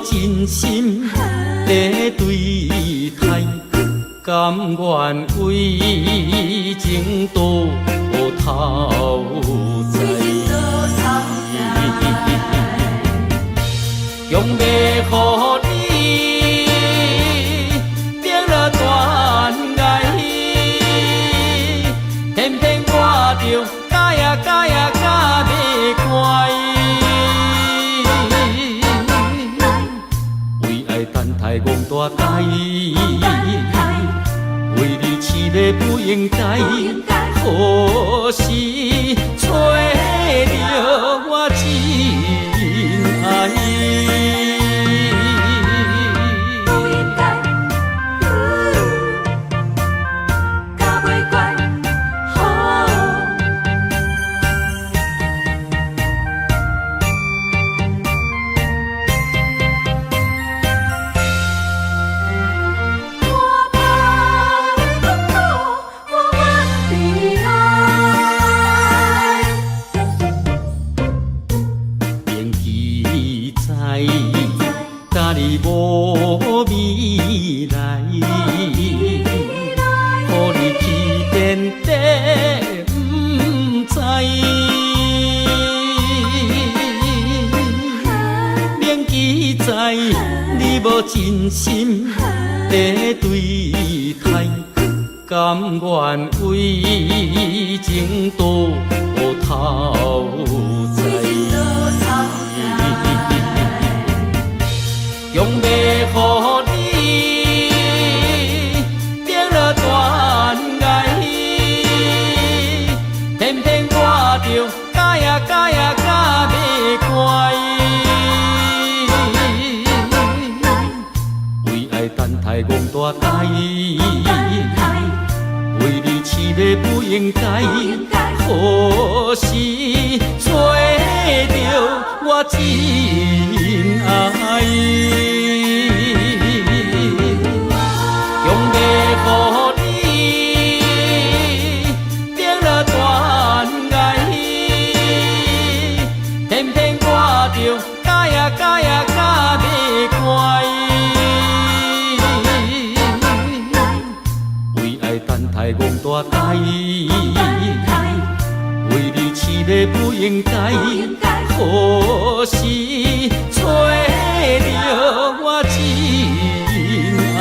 真心在对待，甘愿为情多头在，强要予你定了断崖，偏偏我着假呀假呀假袂乖。等待憨大呆，为你痴迷不应该，可惜找着我真爱。不应该，假袂乖，甲你无未来，予你起点地不知，明记在你无真心在对待，甘愿为情多头在。强要予你定了断崖，偏偏我着假呀假呀假袂乖。为爱等待憨大呆，为你痴迷不应该，可惜找着我真爱。强要予你定了断崖，偏偏我着假呀假呀假袂乖。为爱等待憨大呆，为你痴迷不应该，可惜找着我真爱。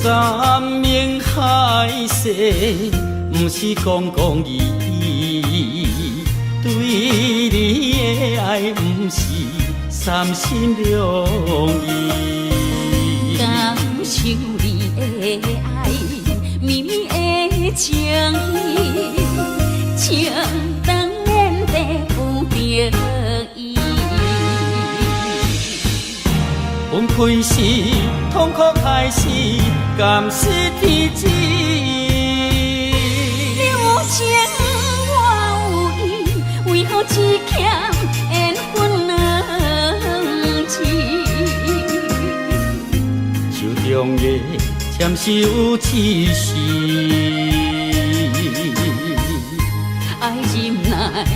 山盟海誓，不是讲讲义义，对你的爱不是三心两意。感受你的爱，绵绵的情意，情当然得不得已。分开时，痛苦开始，甘是天知。你有情我有意，为何只欠缘分两字？手中的签是有刺丝，爱忍耐，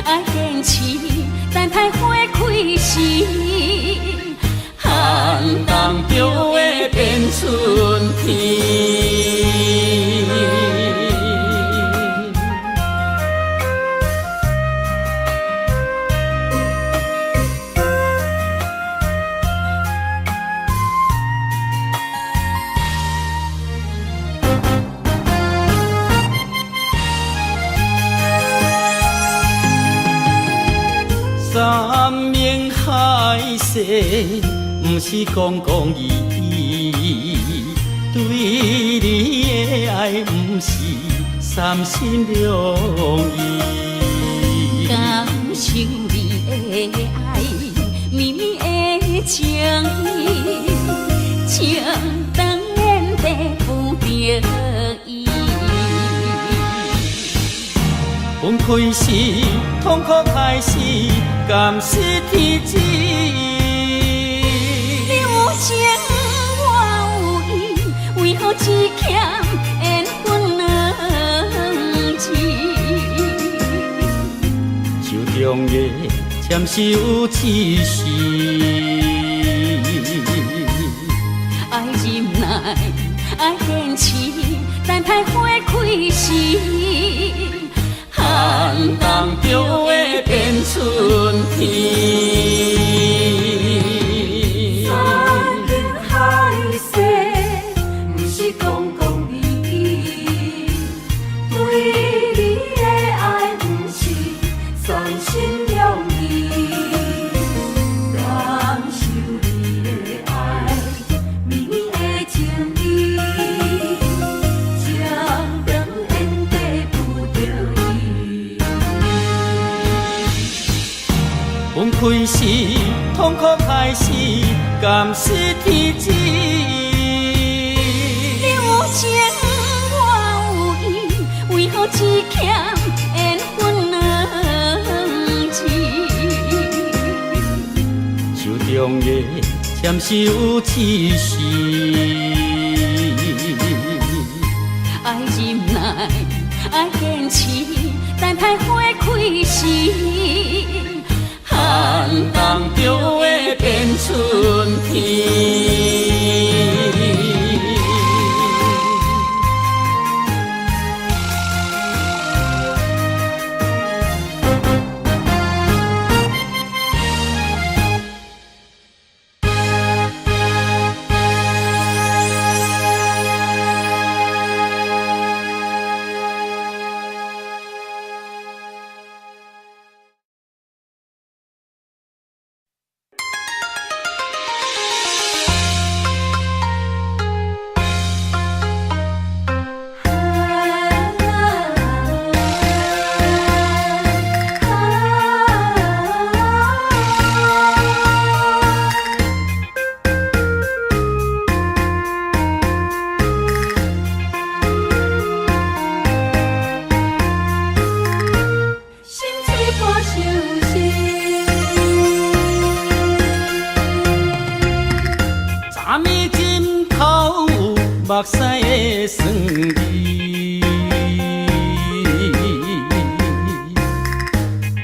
爱坚持，等待花开时。寒冬中会变春天。山盟海誓，不是讲讲义义，对你的爱不是三心两意。感受你的爱，绵绵的情意，情当然得不得已。分开时，痛苦开始，甘是天知。你有情我有意，为何只欠缘分两字？手中的签是有指示，爱忍耐，爱坚持，等待花开时。寒冬就会变春天。山盟海誓，不是讲讲义义，对你的爱不是三心两意。感受你的爱，绵绵的情意，情当然得不得已。分开时，痛苦开始，甘是天知。你有情我有意，为何只欠缘分两字？手中的签是有指示，爱忍耐，爱坚持，等待花开时。寒冬就会变春天。目屎的酸味，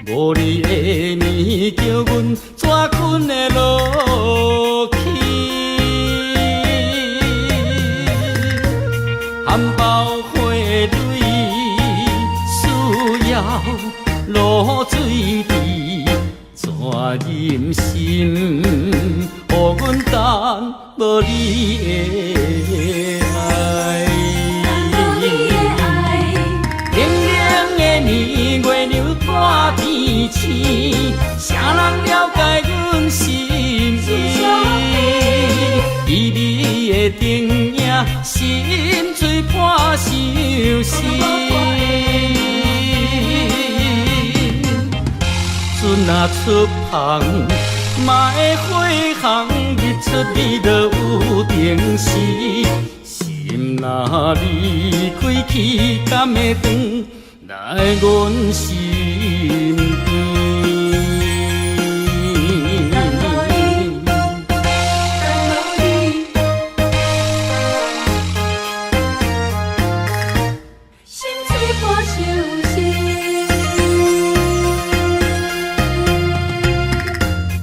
无你的面叫阮怎困会落去？含苞花蕊需要露水池，怎忍心？予阮等无你的爱，冷冷的年月流大天星，啥人了解阮心意？旖旎的灯影，心碎破相思。船若出航，嘛会火航，日出日落有定时。心若离开去，敢会转来阮身边？心碎破相思。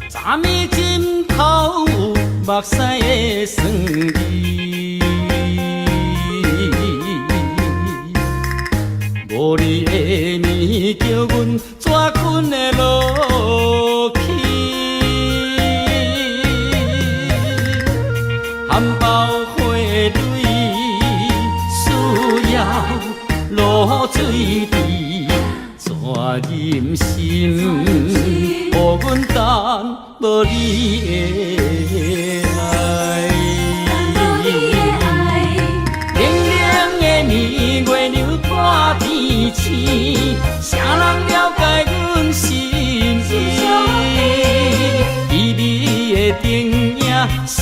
昨暝枕头有目屎的酸味，无你的面叫阮怎困会落去？含苞花蕊需要露水池，怎忍心？予阮无你的爱。冷冷的年月流破天星，谁人了解阮心意？微微的灯影，心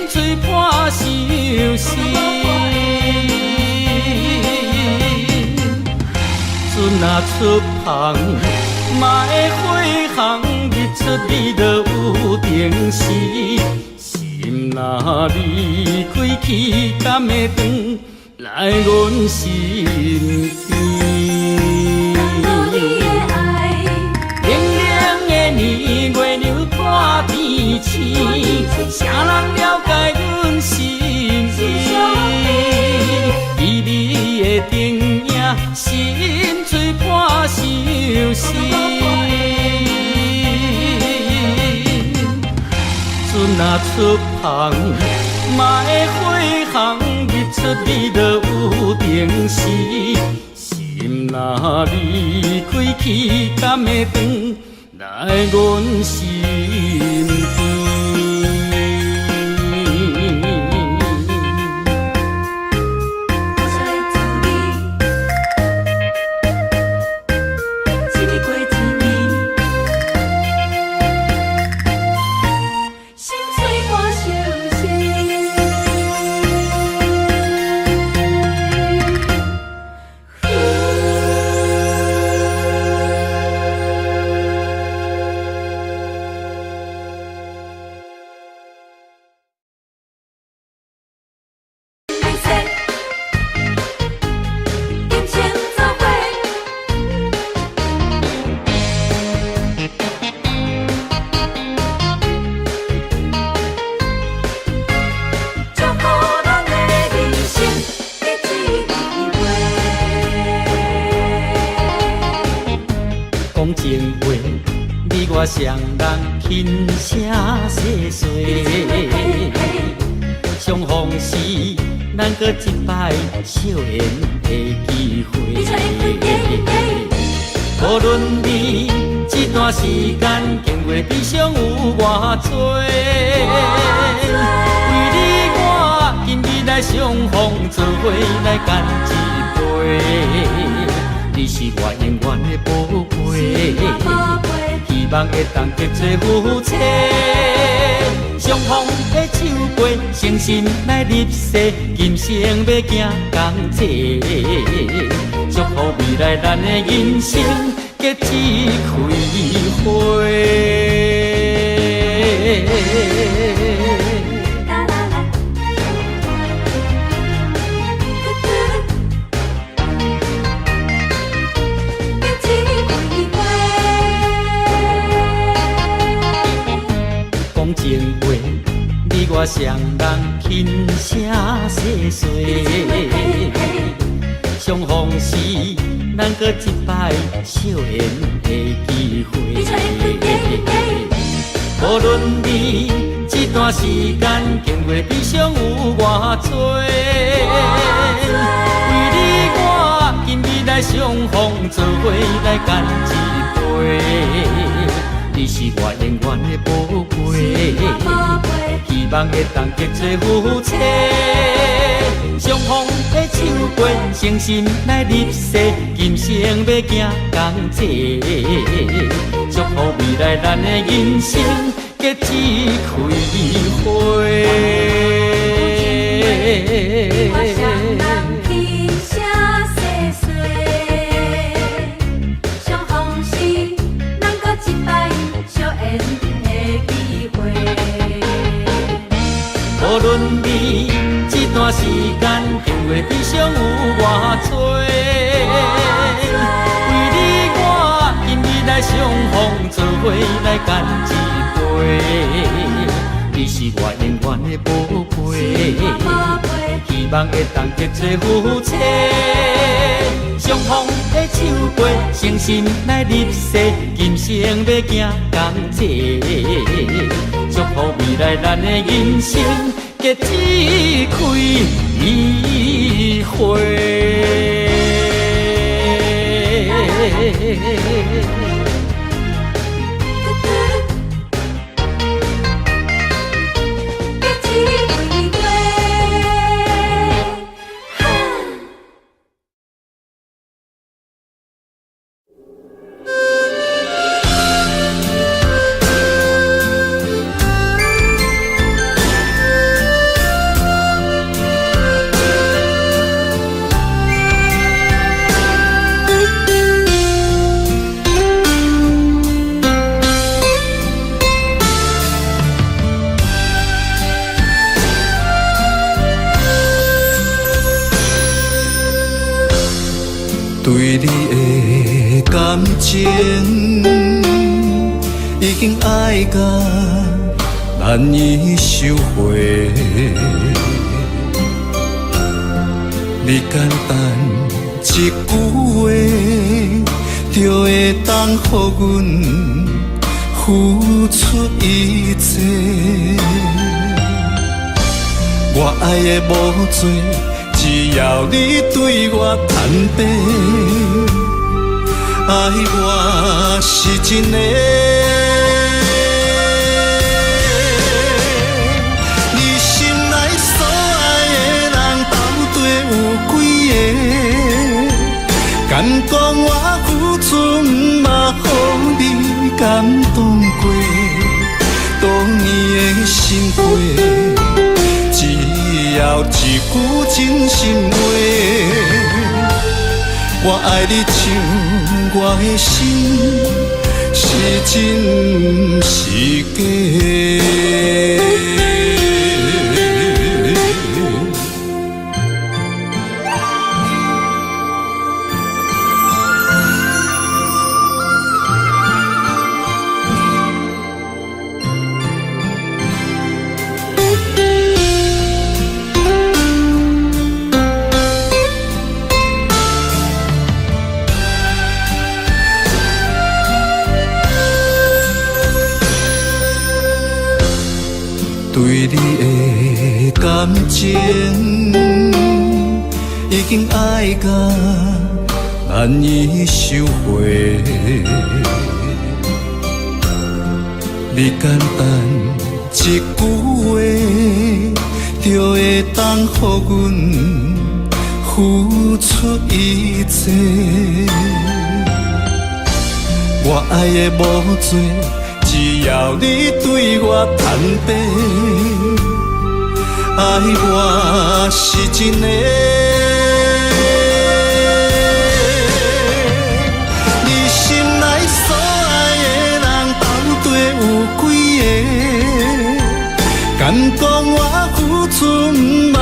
碎破手心。船若出航，嘛会火航，日出日落有定时。心若离开去，敢会转来阮身边？冷冷的年月流破天星，谁人了解阮心意？微微的灯影，心碎破手心。船若出航，嘛会火航，日出日落有定时。心若离开去，敢会转来阮身边？讲情话，你我双人轻声细碎。相逢时，咱搁一摆笑颜的机会。无论你这段时间经过悲伤有偌多，为你我今日来相逢，做伙来干一杯。你是我永远的宝贝，希望会当结做夫妻。相逢的手背，诚心来入世，今生要行同齐。祝福未来咱的人生结一开花。讲情话，你我双人轻声细碎。相逢时，咱搁一摆笑颜的机会。无论你这段时间经过悲伤有偌多，为你我今日来相逢，做伙来干一杯。你是我永远的宝贝，希望会当结做夫妻。相逢的手背，诚心来入世，今生要行同齐。祝福未来咱的人生结一开花。无论你这段时间经过悲伤有偌多，为你我今日来相逢，做伙来干一杯。你是我永远的宝贝，希望会当结做夫妻。相逢的手背，诚心来入世，今生要行同齐。祝福未来咱的人生结一开花。对你的感情已经爱到难以收回，你简单一句话，就会当予阮付出一切。我爱的无多，只要你对我坦白，爱我是真的。你心内所爱的人到底有几个？敢讲我付出嘛，予你感动过，多年的心血。只要一句真心话，我爱你像我的心是真是假。对你的感情已经爱到难以收回，你简单一句话，就会当予阮付出一切。我爱的无多，只要你对我坦白，爱我是真的。你心内所爱的人到底有几个？敢讲我付出嘛，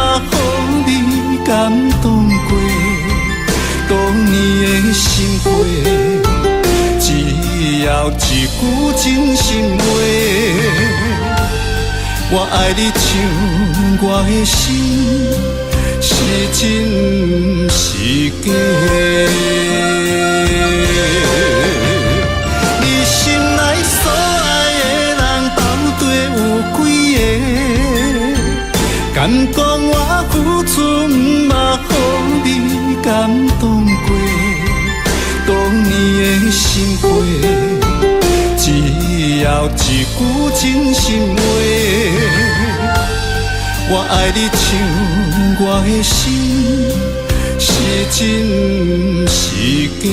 予你感动过，多年的心血。只要一句真心话，我爱你像我的心是真是假。你心内所爱的人到底有几个？敢讲我付出嘛，予你感动过，多年的心血。只要一句真心话，我爱你像我的心是真是假。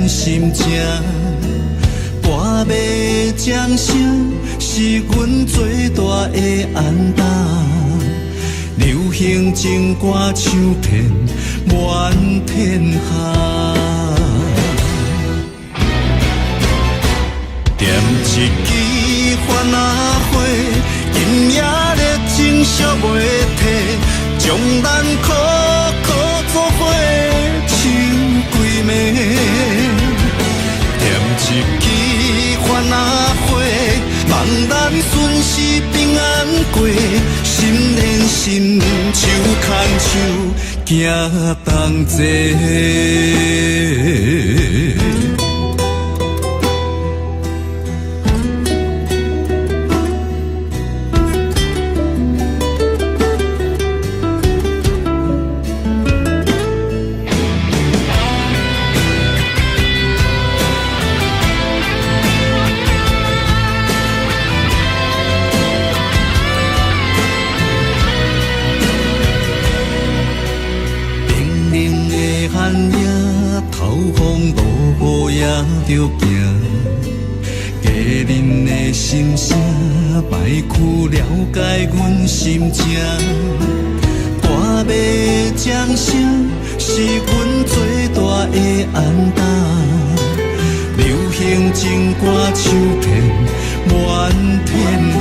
心情，跋暝掌声是阮最大的安踏。流行情歌唱遍满天下，点一支番仔火，今夜热情烧袂停，将咱苦苦作伙唱几暝。望咱顺时平安过，心连心，手牵手，行同齐。着行，家人的心声，摆曲了解阮心情。大马掌声是阮最大的安踏，流行情歌唱遍满天下。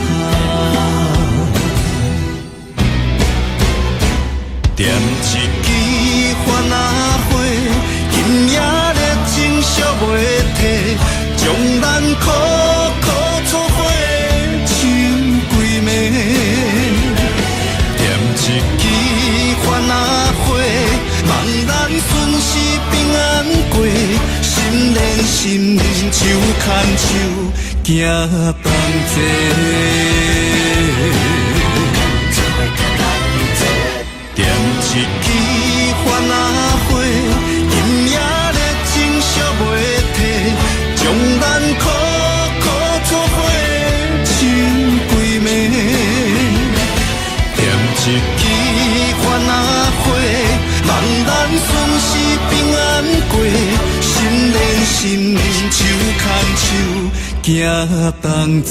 点一支番仔花，今夜热情烧袂退，将咱苦苦错花唱几暝。点一支番仔花，望咱顺时平安过，心连心，手牵手，行同齐。点一支番仔花，今夜热情烧袂退，将咱苦苦错花唱几暝。点一支番仔花，望咱顺时平安过，心连心，手牵手，行同齐。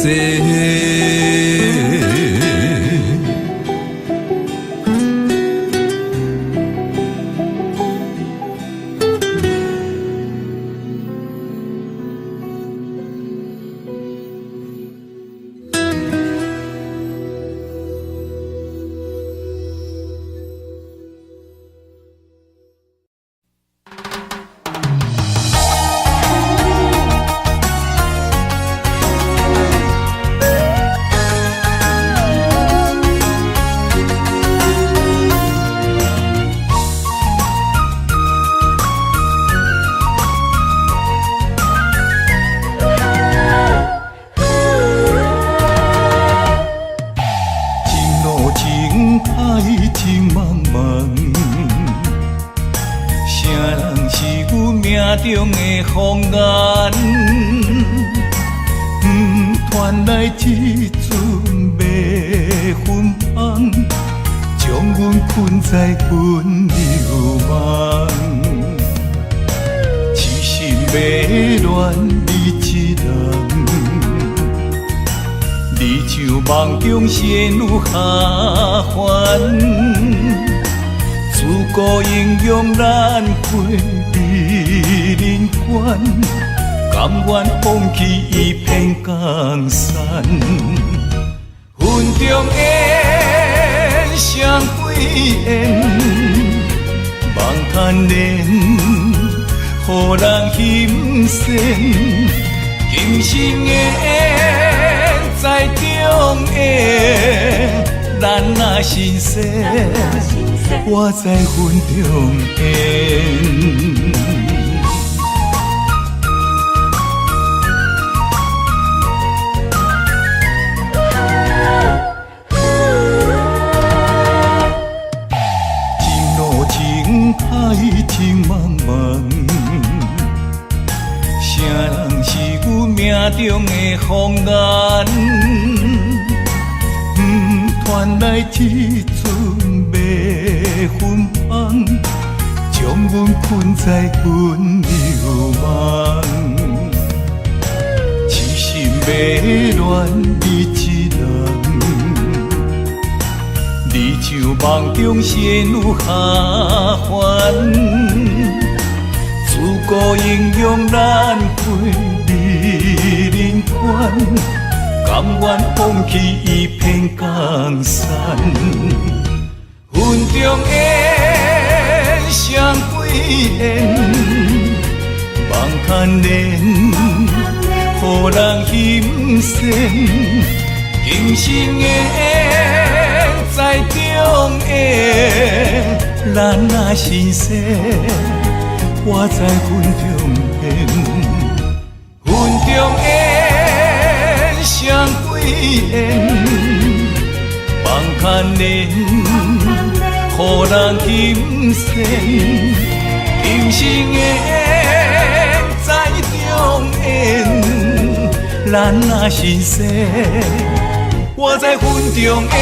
中的风眼，传来一阵迷魂香，将阮困在魂流梦。痴心迷恋你一人，你像梦中仙女下凡。自古英勇难归美人关，甘愿放弃一片江山。云中烟，双飞燕，望叹恋，予人心酸。今生的缘在中下，咱若心碎。我在云中烟，情路情海情茫茫，谁人是阮命中的风眼？传来一阵迷魂香，将阮困在魂流梦。痴心迷恋你一人，你像梦中仙女下凡。自古英勇难归美人关，甘愿放弃一片江山。云中烟，双飞燕，望叹恋，予予人欣羡。今生的在中缘，咱若神仙，我在云中缘，云中缘双对缘，望看莲，予人欣羡。今生的在中缘，咱若神仙，我在云中缘。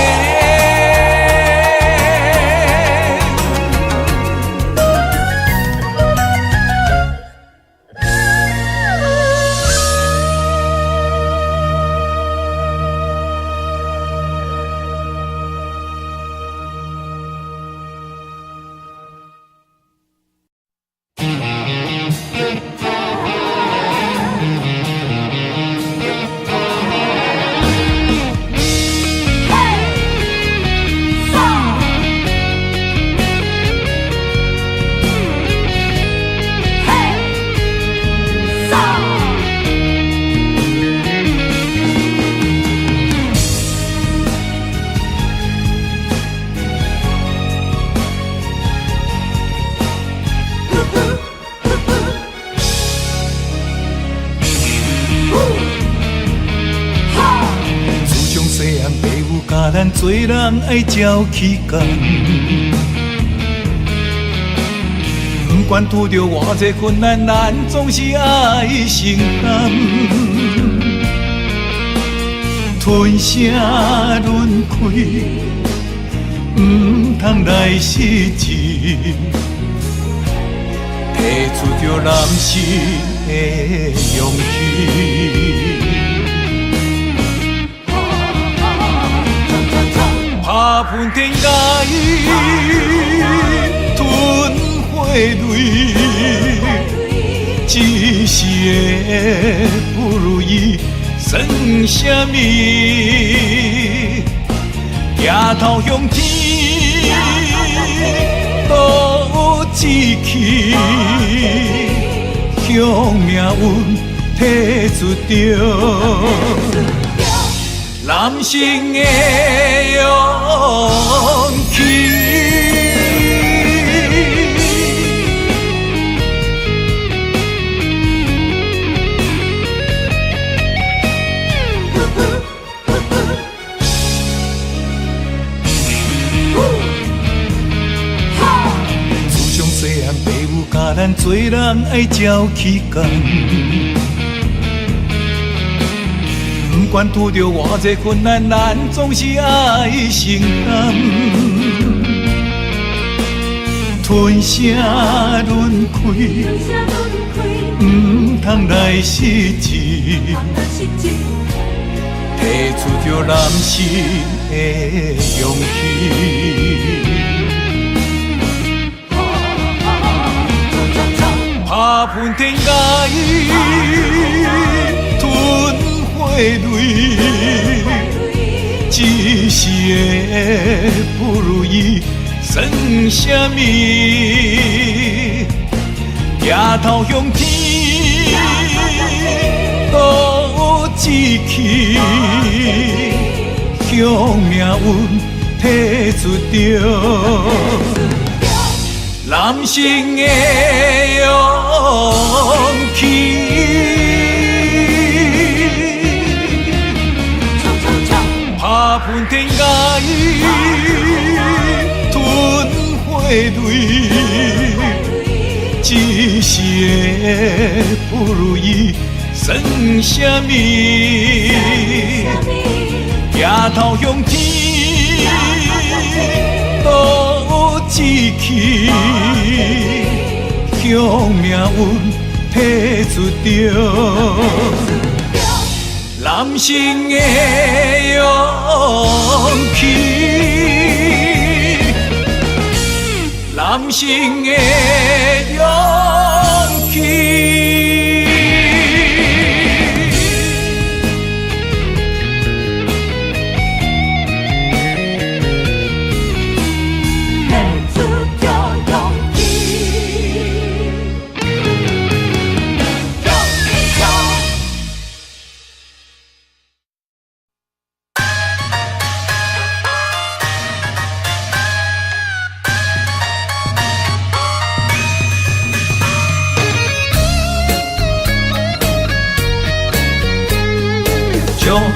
咱做人爱照起工，不管拄着偌济困难，咱总是爱承担。吞声轮开，不通来失志，提出着男性的勇气。打喷天涯，吞火泪，一时的不如意算什么？抬头向天，都有志气，向命运提出着男性的勇气。自从细汉父母教咱做人爱照起工，不管拄着偌济困难，咱总是爱承担。吞声轮开，不通来失志，提出着男性的勇气。打喷天涯，吞火泪，一时的不如意算什么？抬头向天，都有志气，向命运提出着男性的勇气。打喷天涯，吞火泪，一时的不如意算什么？抬头向天，都有志气，向命运提出着男性的勇气，男性的勇气。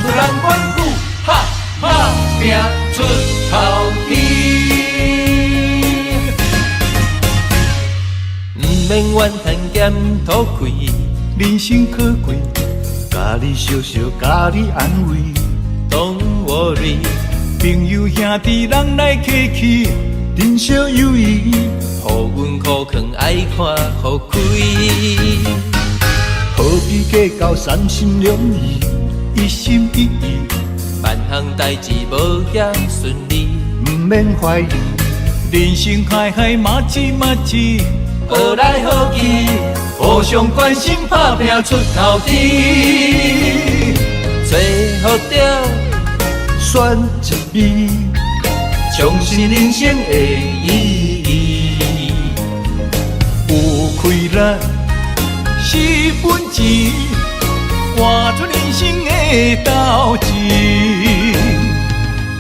出咱阮府，哈哈拼出头天。毋免怨叹咸土开，人生可贵，家己笑笑，家己安慰。Don't worry， 朋友兄弟人来客气，珍惜友谊，互阮苦劝爱看互开。何必计较三心两意，一心一意，万项代志无遐顺利，毋免怀疑。人生海海马子马子，好来好去，互相关心打拼出头天。做好着选一味，重新人生的意义。有开咱是本钱，换出人生的斗志。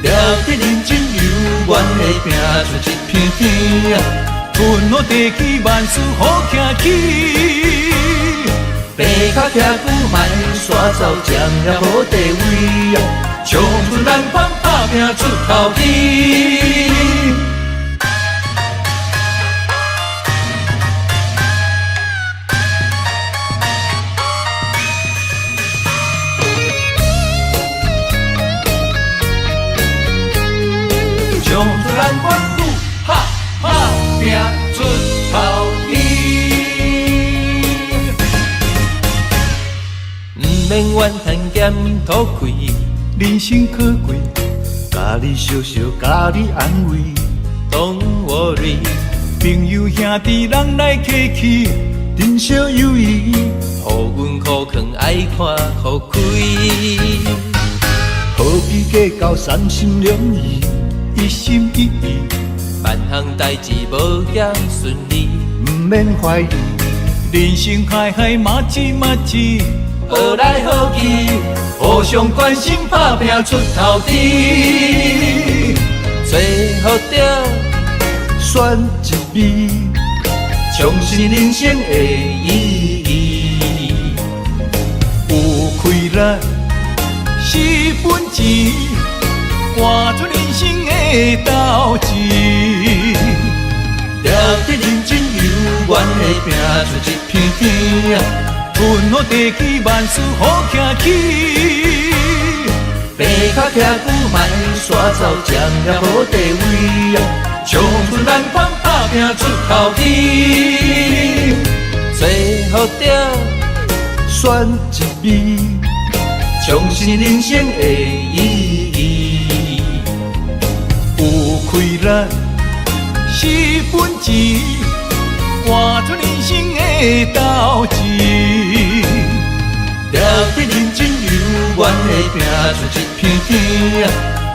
了得认真有愿的拼出一片天，分好地气万事好行起。爬脚徛久卖煞走，占了好地位，唱出咱帮打拼出头天。唱出咱阮府，哈哈拼出头天。毋免怨叹咸土开，人生可贵，家己笑笑，家己安慰。Don't worry， 朋友兄弟人来客气，珍惜友谊，互阮苦劝爱看互开。何必计较三心两意，一心一意，万项代志无遐顺利，毋免怀疑。人生海海马子马子，好来好去，互相关心打拼出头天。做好着选一味，重新人生的意义。有开咱是本钱，换出人生的斗志。了得认真有愿的拼出一片天，分好地气万事好行起。爬脚徛久卖煞走，占了好地位，唱出咱帮打拼出头天。做好着选一味，重新人生的意义。有开咱是本钱，换出人生的斗志。了得认真有愿的拼出一片天，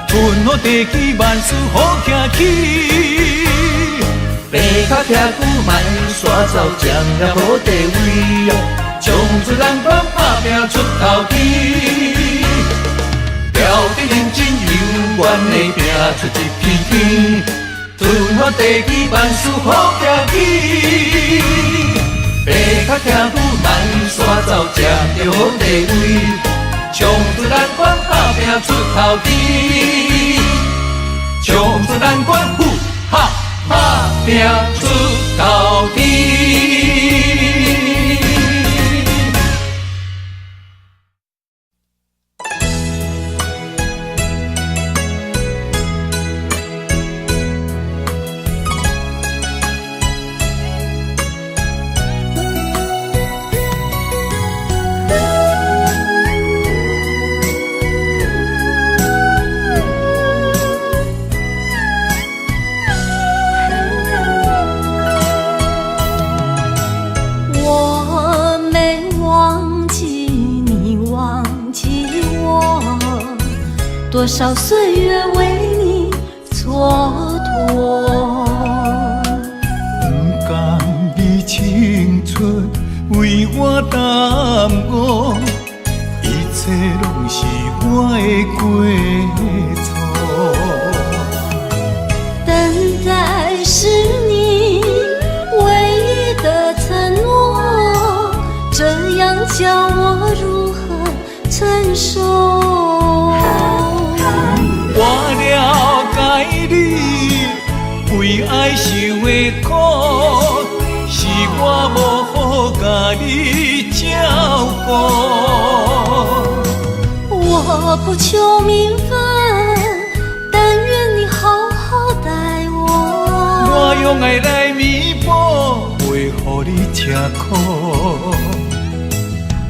分好地气万事好行起。爬脚徛久卖煞走，占了好地位，唱出咱帮打拼出头天。了得认真有愿的拼出一片天，分好地气万事好行起。爬脚徛久卖煞走，占着好地位，唱出咱阮打拼出头天。唱出咱阮府，哈哈拼出头天。多少岁月为你蹉跎，不甘你青春为我耽误，一切拢是我的过错。等待是你唯一的承诺，这样叫我如何承受？的苦，是我无好甲你照顾。我不求名分，但愿你好好待我。我用爱来弥补，袂予你吃苦。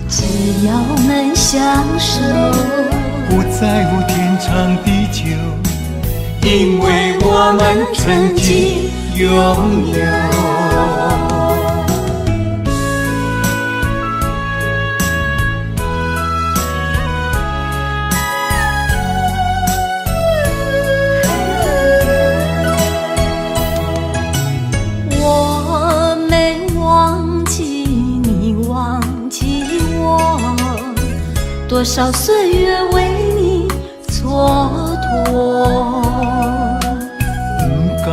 只要能相守，不在乎天长地久，因为我们曾经拥有。我没忘记你，忘记我，多少岁月为你蹉跎。不甘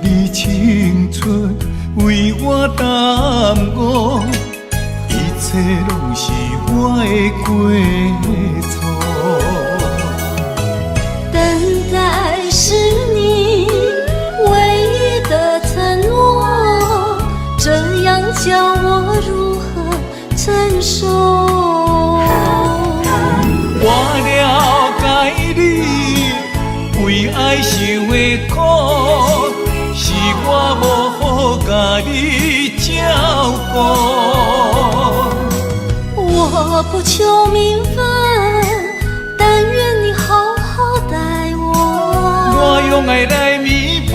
你青春为我耽误，一切拢是我的过错。等待是你唯一的承诺，这样叫我如何承受？我了解你为爱受的苦，是我无好甲你照顾。我不求名分，但愿你好好待我。我用爱来弥补，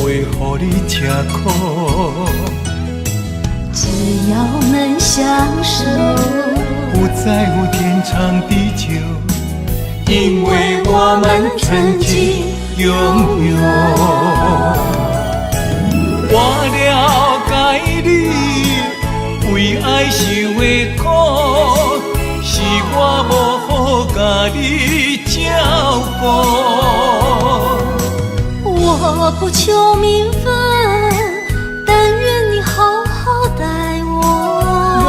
袂予你吃苦。只要能相守，不在乎天长地久，因为我们曾经拥有。我了解你为爱受的苦，是我无好甲你照顾。我不求名分，但愿你好好待我。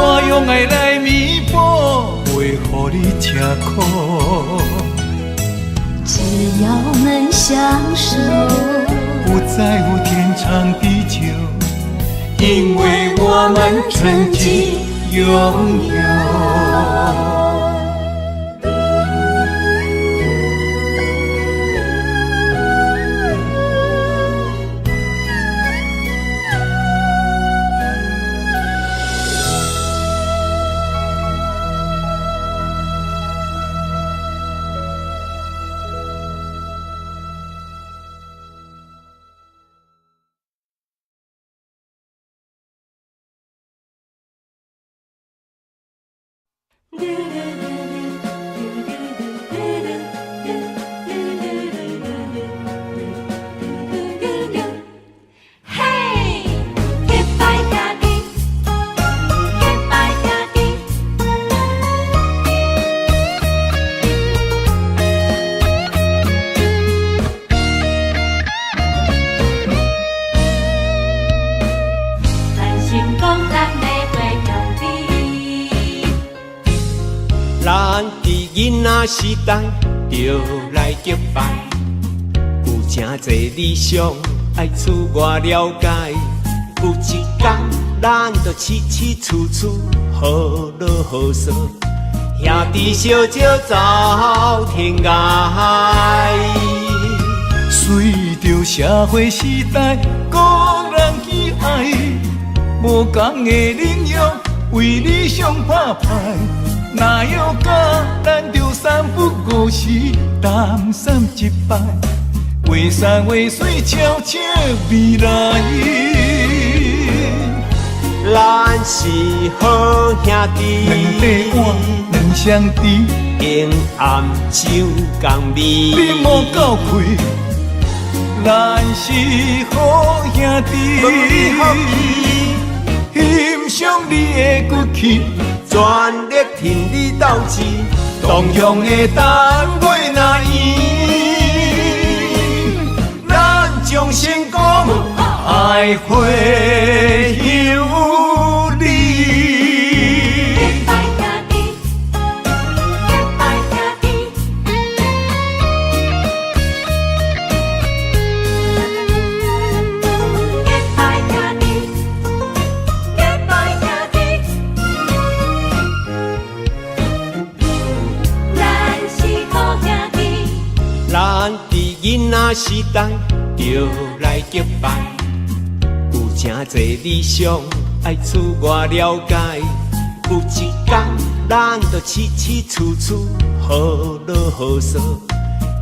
我用爱来弥补，袂予你吃苦。只要能相守，不在乎天长地久，因为我们曾经拥有。咱伫囡仔时代就来结拜，有真侪理想爱厝外了解。有一天，咱就起起厝厝好落好说，兄弟相招走天涯。随着社会时代，个人喜爱，无同的领域为理想打拼。哪有甲咱着三不五时谈三一摆，画山画水悄悄未来。咱是好兄弟，两块碗两相知，永暗酒共味。你莫够开，咱是好兄弟，欣赏你的骨气。全力挺你斗志，同样的单位那伊，咱将成功爱会有你。咱伫囡仔时代就来结拜，有真侪理想爱厝外了解。有一天，咱就起起厝厝好落好说，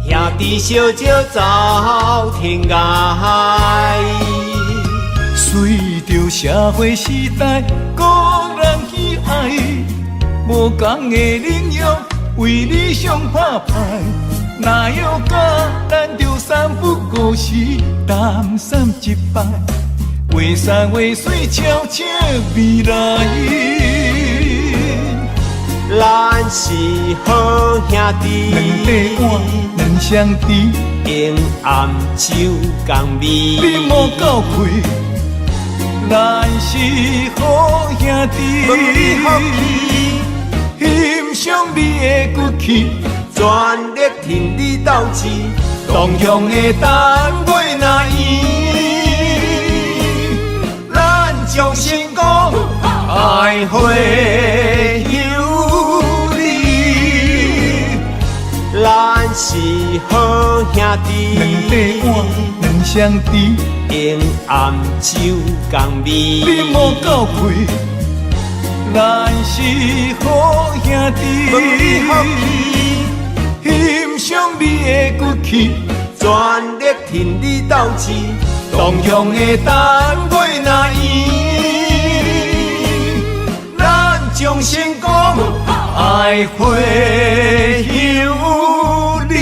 兄弟相招走天涯。随着社会时代，个人喜爱，无同的领域为理想打拼。哪有假，咱就三不五时，淡散一摆，画山画水，悄悄未来。咱是好兄弟，两块碗，两双甜，用暗酒共味。你莫够开，咱是好兄弟，欣赏你的骨气。全力挺你斗志，同乡的单位若圆，咱将成功爱会有你。咱是好兄弟，两块碗，两双甜，用暗酒共味。你莫够开，咱是好兄弟。欣赏你的骨气，全力挺你斗志，同乡的单位若圆，咱将成功爱会有你。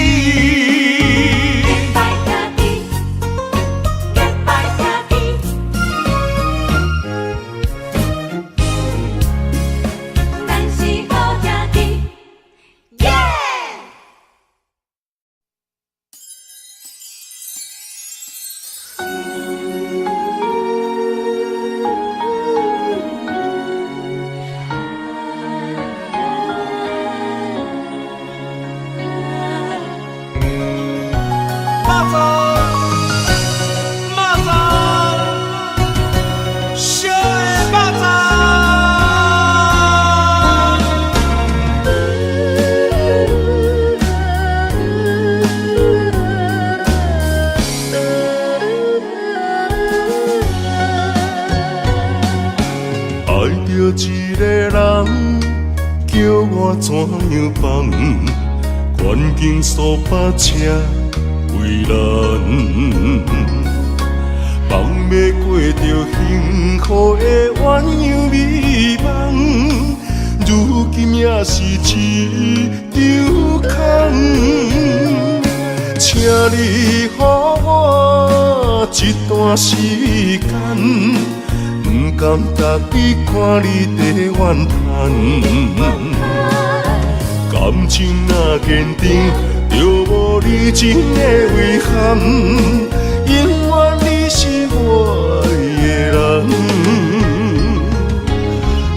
一个人叫我怎样放？环境所把车为难，放要过着幸福的鸳鸯美梦，如今也是一场空。请你予我一段时间。不甘逐日看你在怨叹，感情若坚定，就无你真的遗憾。永远你是我的人，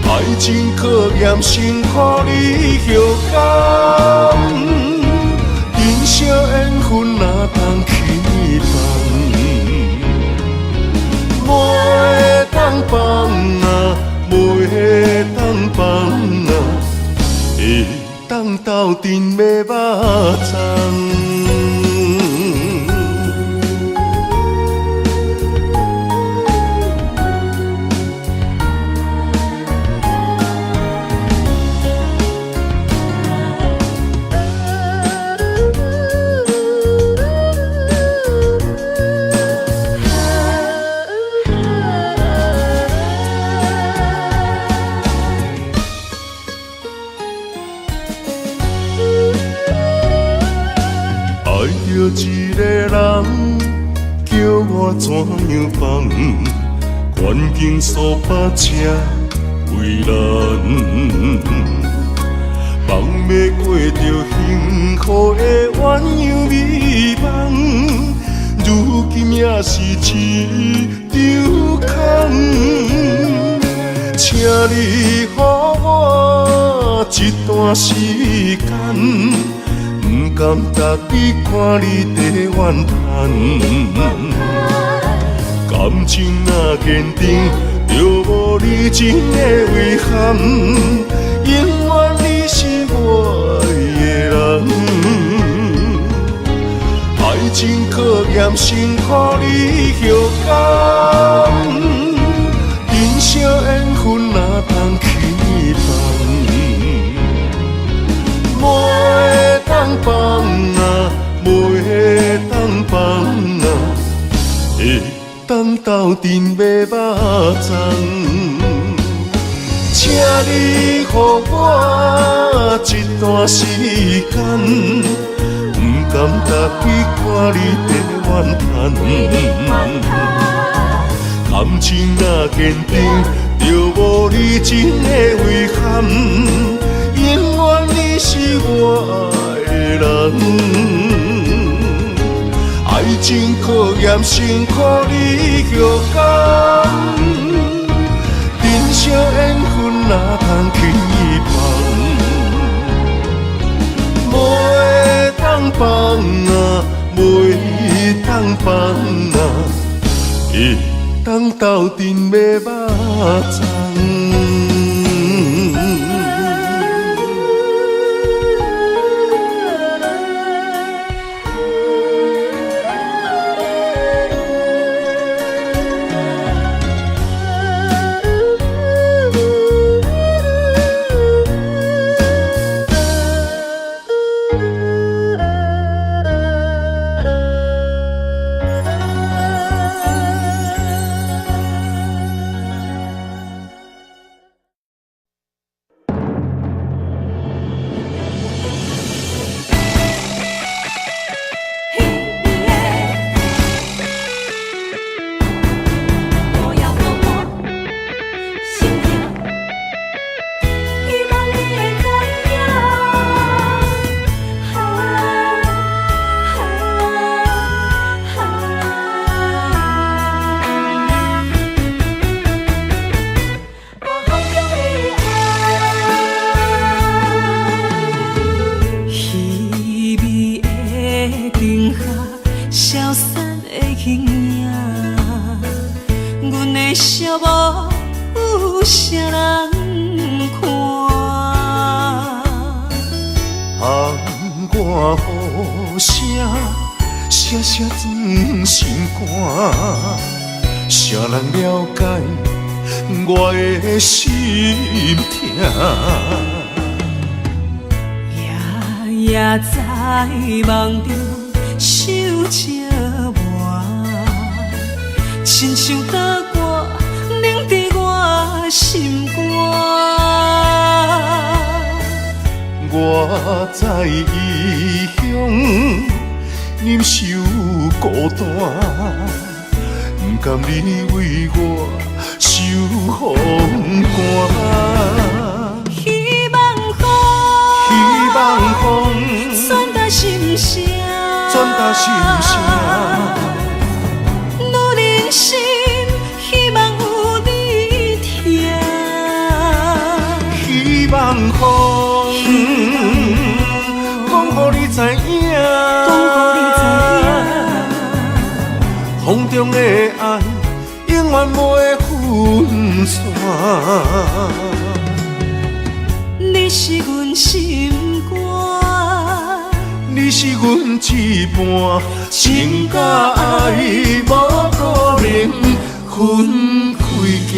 爱情考验辛苦你后甘，人生缘分哪通去放？袂当放啊，袂当放啊，会当斗阵要肉粽。一个人叫我怎样放？环境所把车为难，放要过着幸福的鸳鸯美梦，如今也是一场空。请你予我一段时间。不甘逐日看你在怨叹，感情若坚定，就无你真的遗憾。永远你是我的人，验辛苦你后甘，人生缘分哪通去放？袂当放啊，袂当放啊，会当斗阵买肉粽。请你予我一段时间，不甘踏去看你在怨叹。感情若坚定，就无你真的遗憾。永远你是我的人。爱情考验辛苦你后甘，人生缘分哪通去放？袂当放啊，袂当放啊，会当斗阵买肉粽。夜在梦中想着我，亲像刀割冷在我心肝。我在异乡忍受孤单，不甘你为我受风寒。传达心声，女人心，希望有你听。希望风，讲予你知影，风中的爱永远袂分散。你是阮心肝，你是阮一半，情甲爱无可能分开行。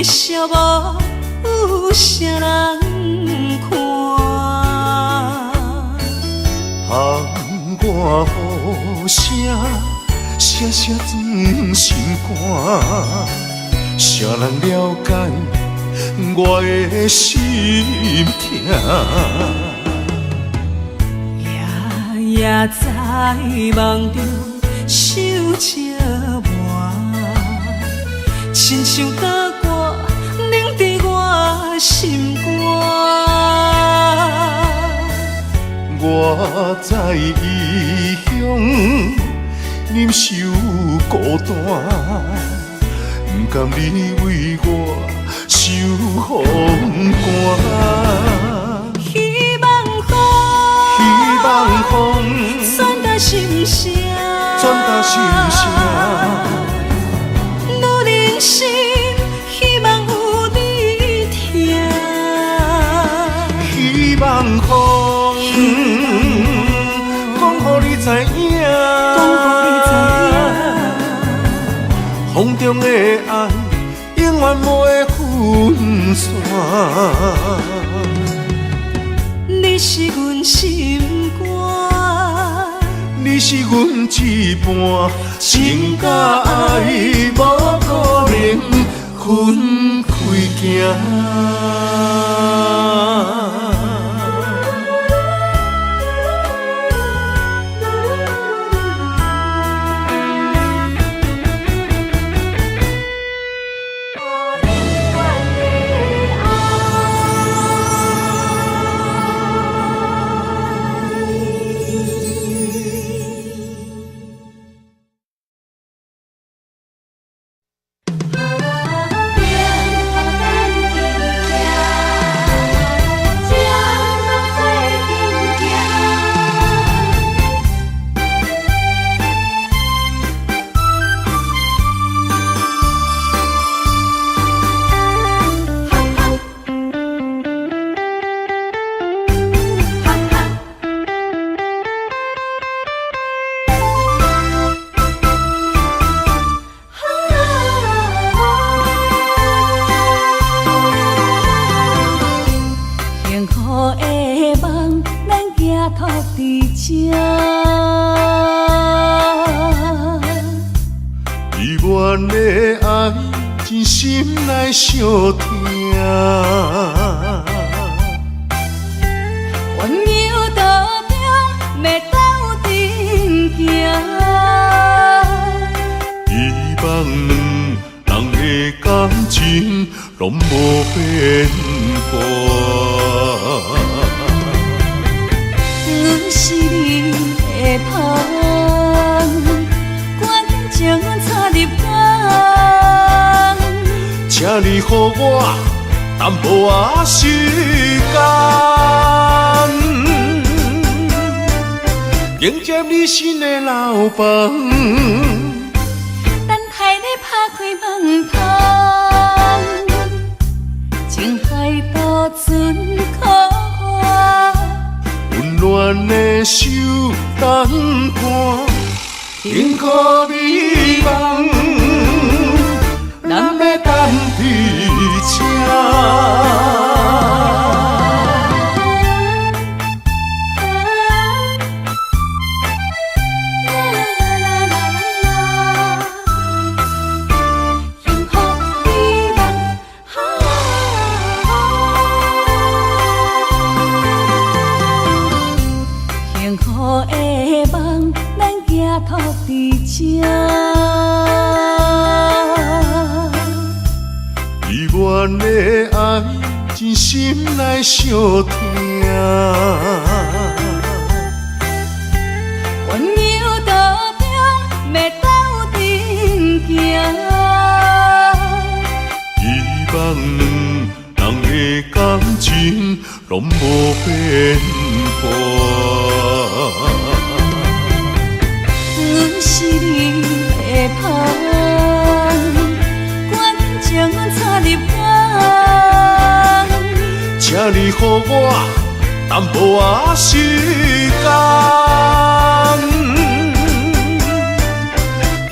笑无有啥人看，窗外雨声，声声钻心肝。谁人了解我的心痛？夜夜在梦中想着我，亲像刀割冷我在异乡忍受孤单，不甘你为我受风寒。希望风传达心声，女人心希望有你听。希望风讲予你知影，风中的爱永远不会分散。你是阮心肝，你是阮一半，情甲爱无可能分开行。依阮的爱真心来相听，温柔道中要斗阵行。希望两人的感情拢无变卦。阮是你的香，赶紧将阮插入肝，请你予我淡薄仔时间，迎接你新的老房。等待你拍开门窗，情海渡船可我。温暖的手等伴，幸福美梦，咱要等伫车。托伫这，依阮的爱真心来相听，温柔道中要斗阵行。希望两人的感情拢无变卦。阮是你的香，赶紧将阮插入肝，请你予我淡薄仔时间，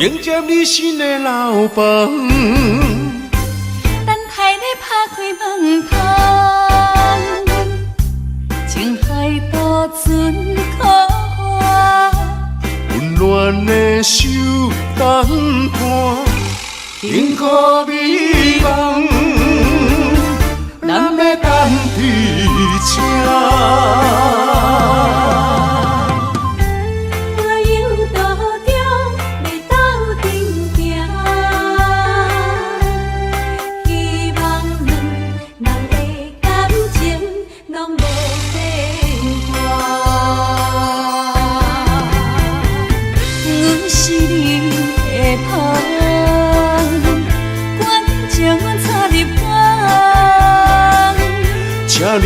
迎接你新的老房。等待你拍开门窗，情海渡船可我。温暖的手等伴，幸福美梦，咱要等伫车。拢无变卦。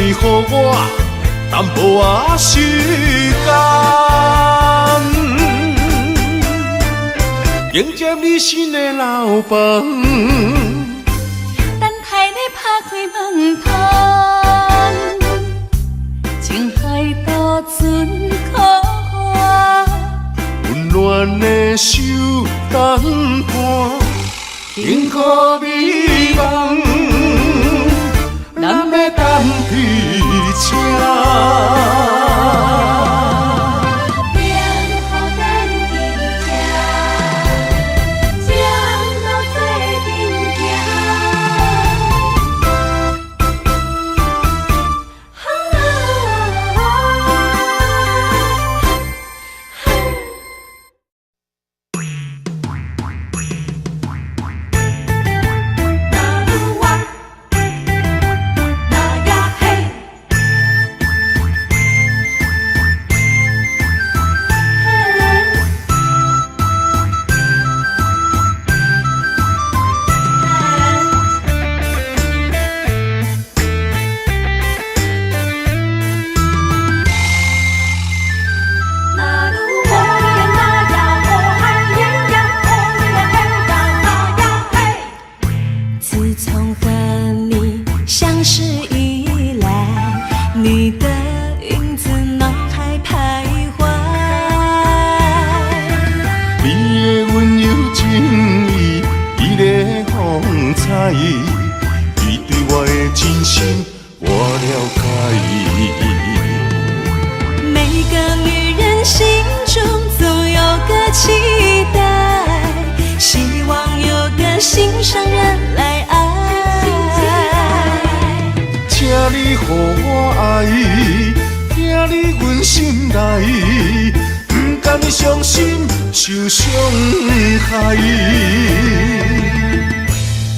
你予我淡薄仔时间，迎接你新的老房。等待你拍开门窗，情海渡船可我，温暖的手等伴，幸福美梦，咱要等伫这。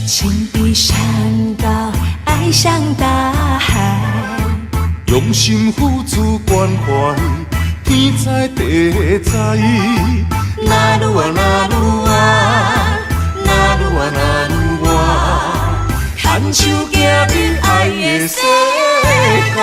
情比山高，爱像大海，用心付出关怀，天知地知。那愈啊那愈啊，那愈啊那愈啊，牵手行入爱的世界。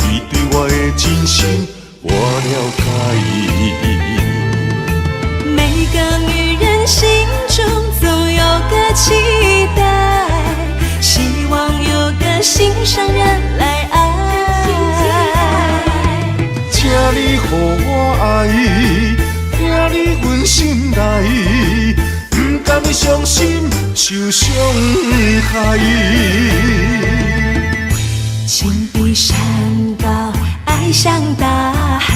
你对我的真心我了解。每个女人心中总有个期待，希望有个心上人来爱。请你予我爱，听你阮心内，不甘伤心受伤害。情比山高，爱像大海，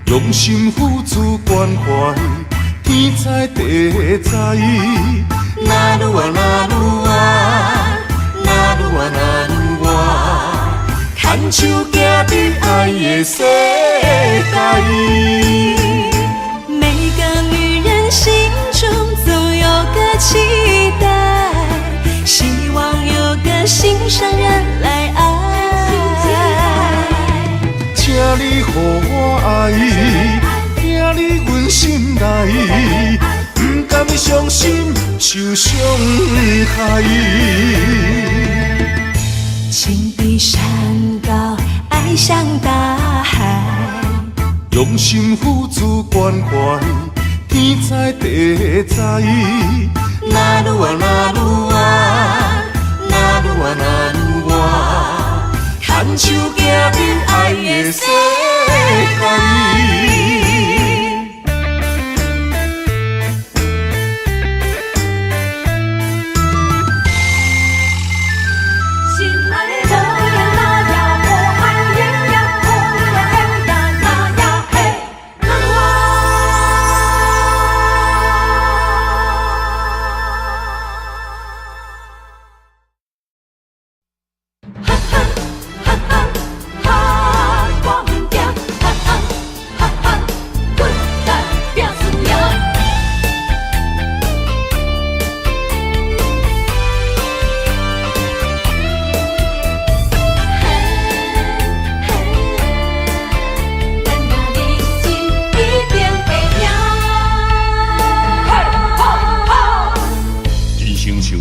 用心付出关怀，天知地知。那愈啊那愈啊，那愈啊那愈啊，牵手行入爱的世界。每个女人心中总有个期待，希望有个心上人来爱。请你予我爱，听你阮心内，不甘伤心受伤害。情比山高，爱像大海，用心付出关怀，天知地知。那愈啊那愈啊，那愈啊那愈啊，牵手行入爱的世界。心爱的无言那呀，无海言呀，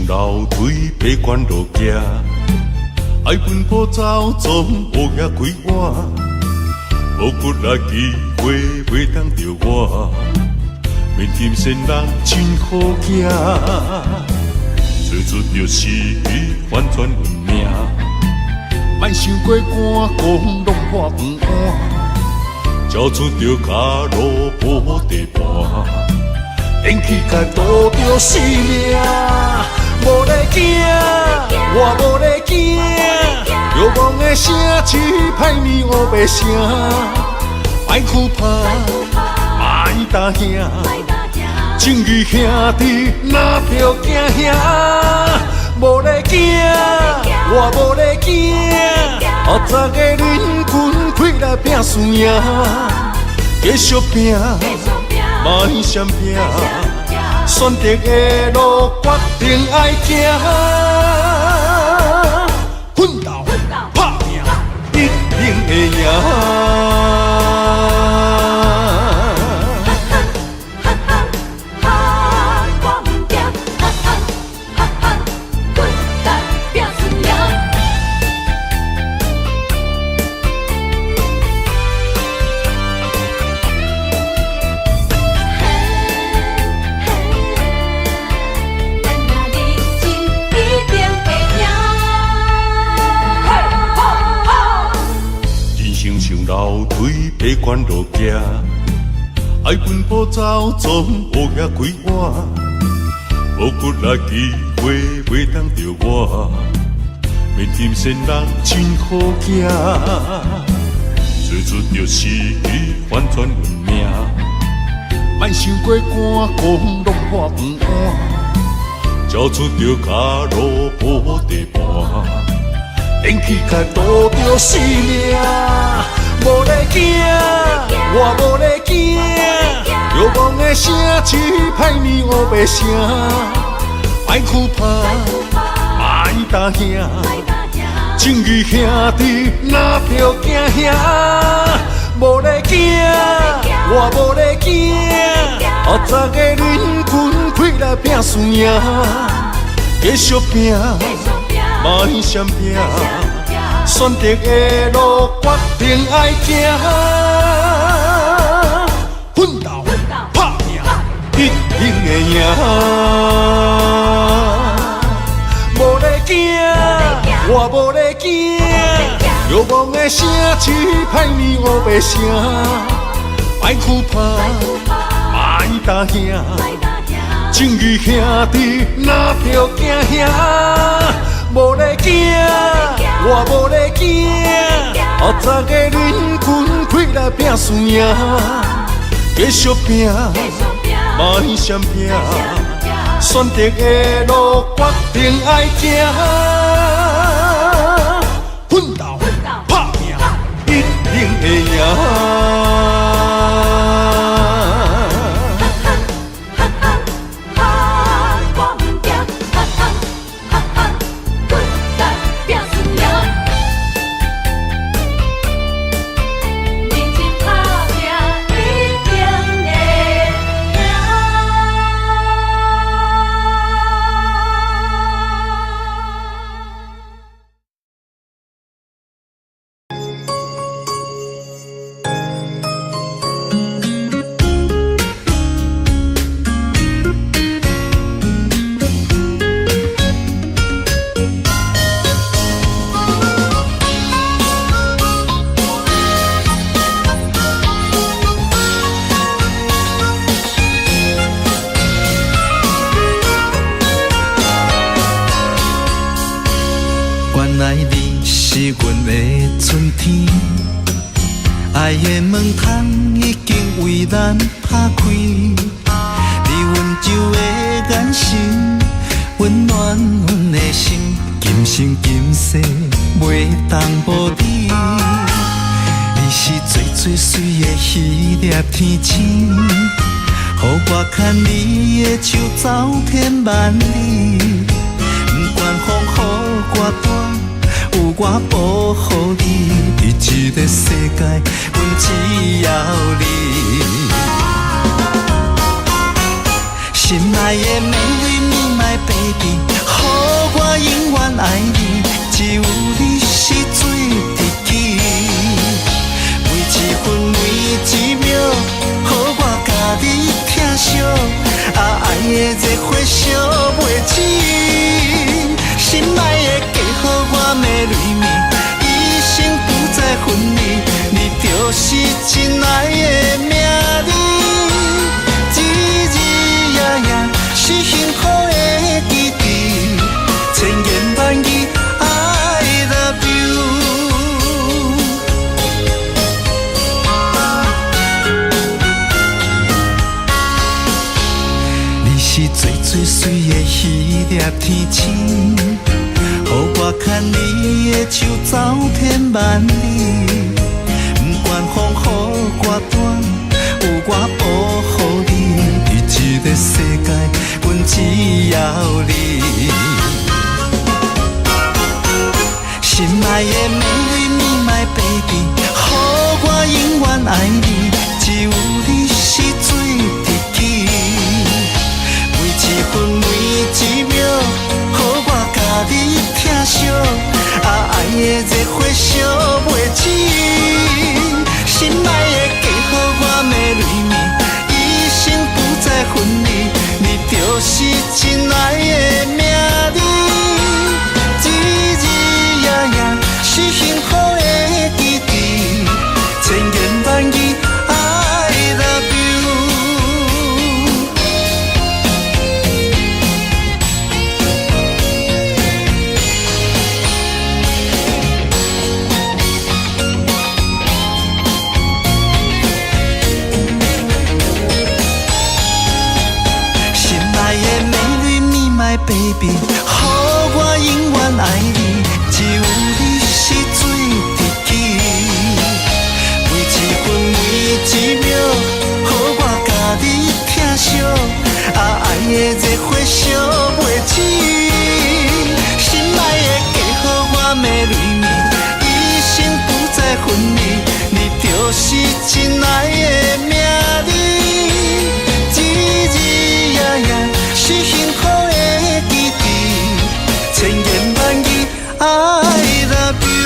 楼梯爬悬落行，爱奔波走总乌鸦开碗，无骨力机会袂当着我，免金仙人真好行，做出着失去反转运命，莫想过寒讲拢破饭碗，交出着脚路无地盘。演起甲赌着性命，无咧惊，我无咧惊，遥望的城市歹面乌白声，歹哭怕，歹打兄，正义兄弟哪着惊兄，无咧惊，我无咧惊，后早个人群开来拼输赢，继续拼。莫闪拼，选择的路决定爱行，奋斗打拼，一定会赢。楼梯爬悬落行，爱奔波走总乌鸦开碗，无骨力机会袂当着我，免金仙人真好行，做出着失去反转运命，莫想过寒讲拢破饭碗，交出着脚路无地盘。演起甲赌着性命，无咧惊，我无咧惊，遥望的城市歹面乌白声，歹哭怕，歹打兄，正义兄弟哪着惊兄，无咧惊，我无咧惊，后早个人群开来拼输赢，继续拼。莫闪拼，选择的路决定爱行，奋斗打拼，一定会赢。无咧惊，我无咧惊，遥望的城市歹面乌白声，歹哭怕，歹打兄，正义兄弟哪着惊兄。无咧惊，我无咧惊，后早个人群开来拼输赢，继续拼，莫闪拼，选择的路决定爱行，奋斗打拼，一定会赢。爱的门窗已经为咱打开，你温柔的眼神温暖阮的心，今生今世袂当无你。你是最最水的迄粒天星，予我牵你的手走天万里，不管风雨我大。有我保护你，伫这个世界，阮只要你。心爱的美丽，my baby。烧袂醒。心爱的嫁予我的蕊面，一生不再分离，你就是真爱的名字。日日夜夜是幸福的记忆，千言万语 I love you。你是最最水的迄粒天星，予我牵你的手走天万里。不管风雨歌单，有我保护你。这个世界，阮只要你。心爱的美丽你my baby， 予我永远爱你，只有你是最知己。每一分每一秒，予我甲你疼惜，爱的热火烧袂醒。心爱的嫁予我的蕊面，一生不再分离，你就是真爱的名字。日日夜夜是幸福的记忆，千言万语 I love you。心爱的美丽你my baby， 予我永远爱你，只有你是最知己。每一分每一秒，予我甲你疼惜，爱的热火烧袂醒。心爱的嫁予我的蕊面，一生不再分离，你就是真爱的名字。日日夜夜是幸福的记忆，千言万语 I love you。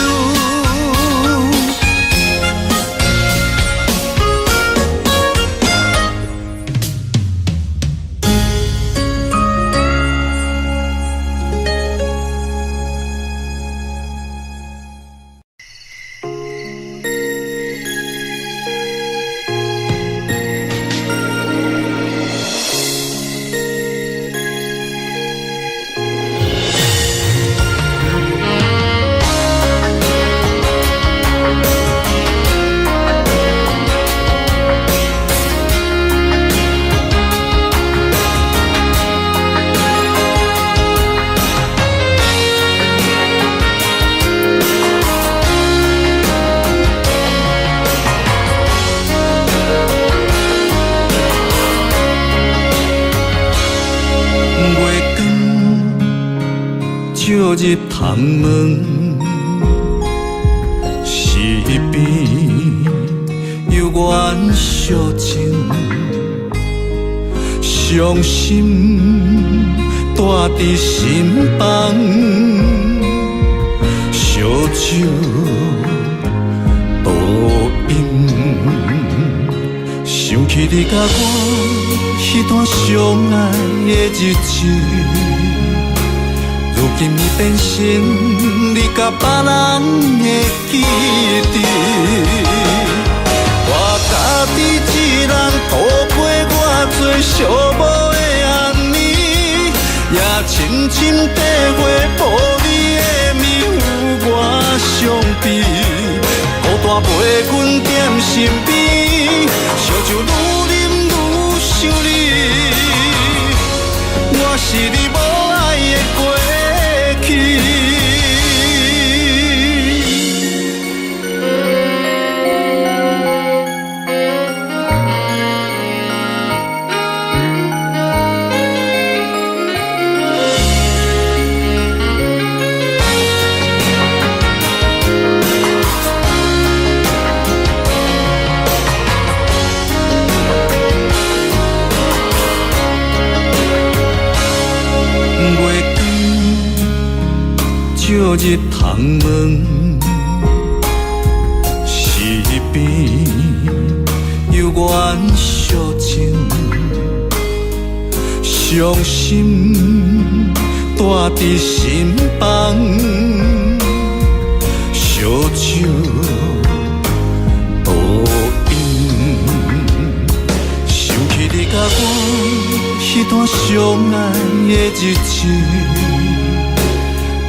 照入窗门，是边有缘相情，伤心带伫心房，烧酒倒饮，想起你甲我迄段相爱的日子。如今已变成你甲别人的记忆，我家己一人度过我最寂寞的暗暝，也深深体会无你的面有我伤悲，孤单陪阮踮身边，烧酒愈啉愈想你，我是你无爱的过去。照入窗门，是边有缘相情，伤心带伫心房，烧酒倒饮，想起你甲我迄段相爱的日子，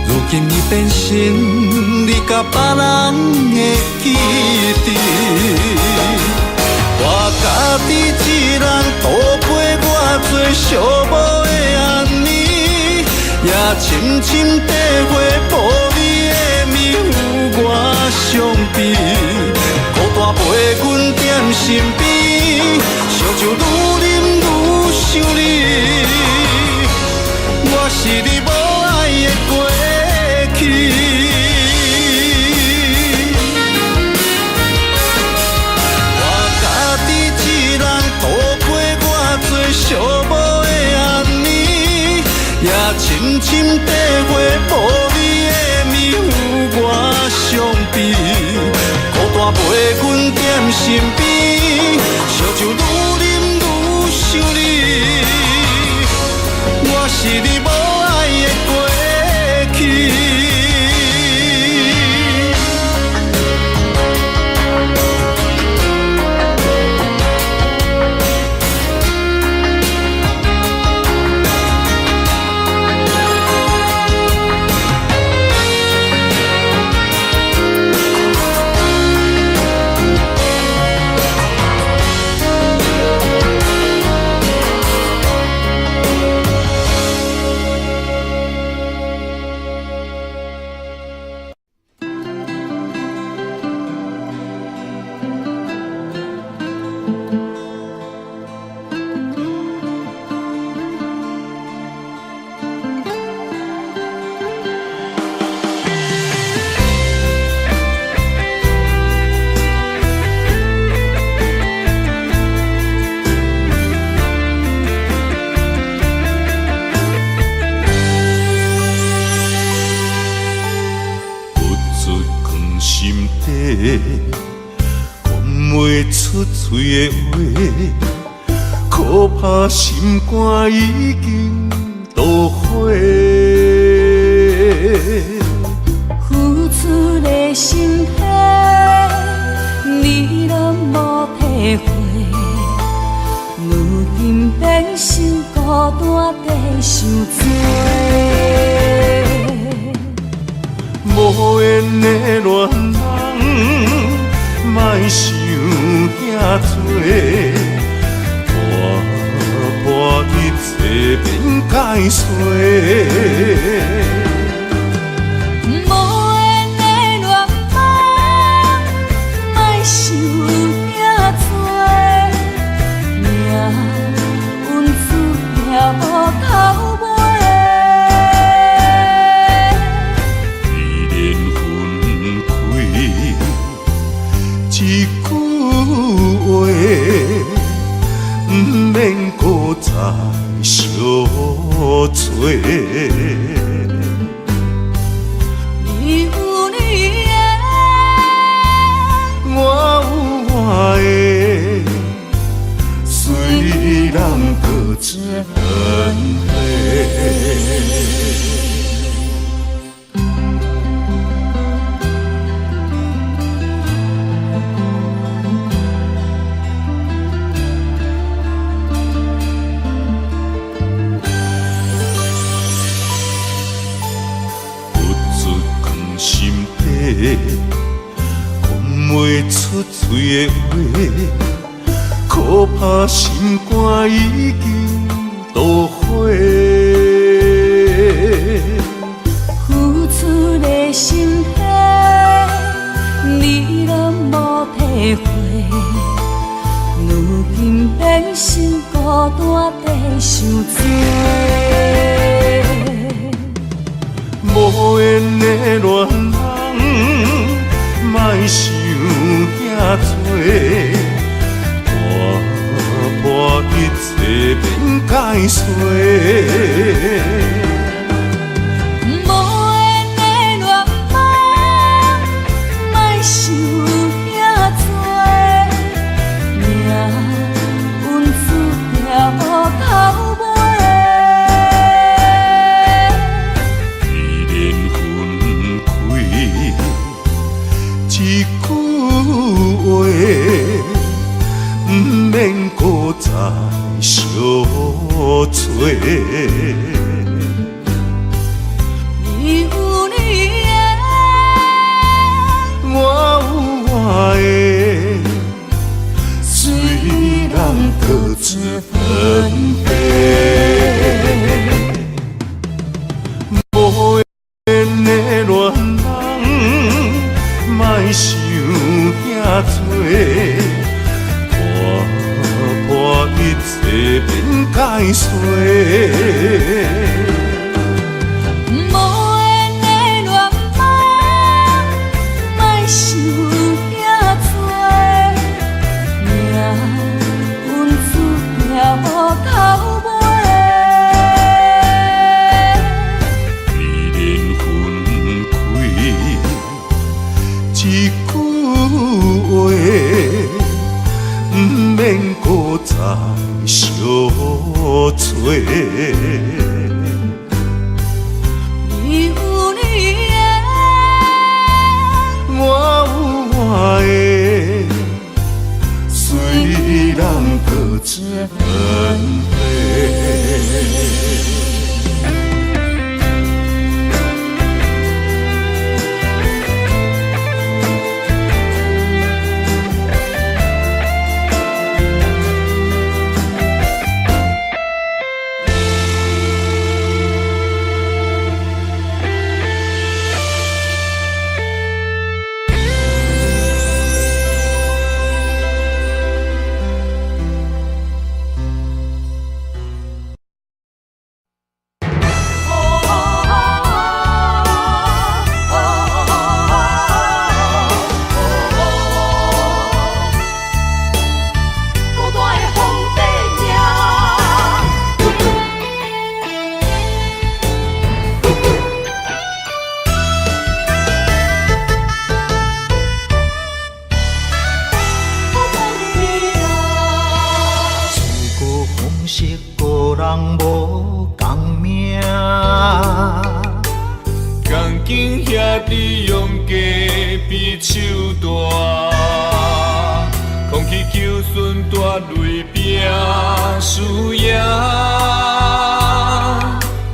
如今已变成你甲别人的记忆。我家己一人度过偌多寂寞的暗暝，也深深体会无你的面有我伤悲。孤单陪阮踮身边，烧酒愈啉愈想你。我是你无爱的过去。寂寞的暗暝，也深深体会无你的面有我伤悲。孤单陪阮踮身边，烧酒愈啉愈想你。我是你无爱的过去。讲袂出嘴的话，可怕心肝已经都火。付出的心血，你拢无体会。如今变成孤单地受罪。无缘的恋人，莫想遐多，破一切变解碎。无缘的恋人，莫想遐多，命运注定无头尾。一句话，不免搁再相找。你有你的，我有我的，虽然搁真累。讲袂出嘴的话，可怕心肝已经都火。付出的心血，你拢无体会。如今变成孤单地受罪。无缘的恋人，莫想遐多，破一切变解碎。无缘的恋人，莫想遐多，命运注定无头尾。缘的恋人，莫想遐多。破一切变解释。无缘的恋梦，莫想遐多，命运注定无头尾。为缘分开一句话。不免搁再相找，你有你的，我有我的，虽然搁一分开。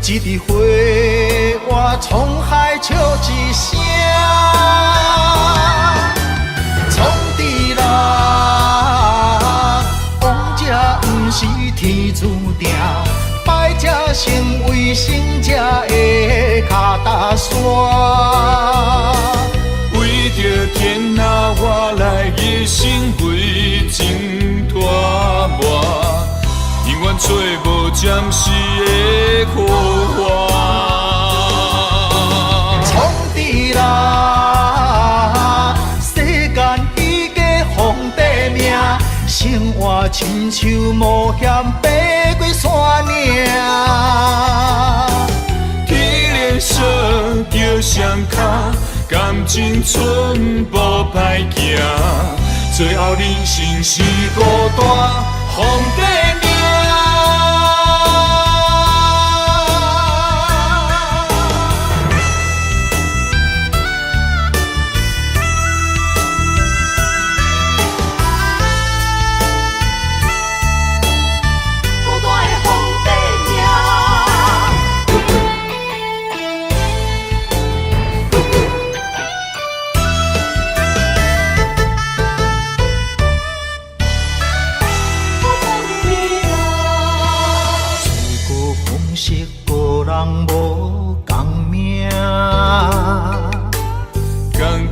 一枝花，我沧海笑一声，闯地人，王者不是天注定，败者成为胜者的脚踏山。为着天下，我来一生为情拖磨。永远找无暂时的苦花，闯地人，世间伊个皇帝命，生活亲像冒险爬过山岭。天连锁着双脚，感情寸步歹行，最后人生是孤单皇帝命。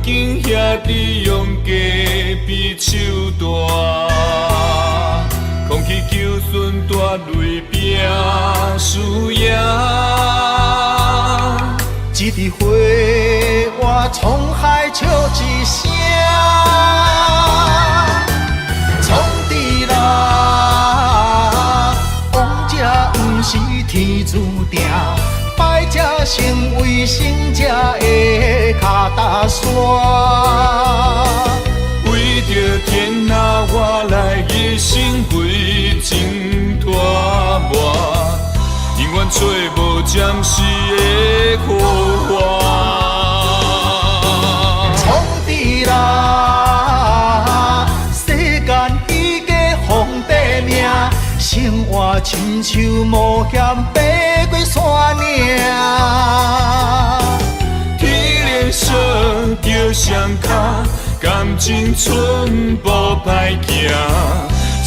兄弟用家比手大，空气求顺大泪拼输赢。一枝花，我沧海笑一声，闯地人，王者不是天注定。败者成为胜者的脚踏山，为着天下，我来一生为情拖磨，永远找无暂时的苦花。闯地人，世间伊个皇帝命，生活亲像冒险爬过山岭。天连锁着双脚，感情寸步歹行，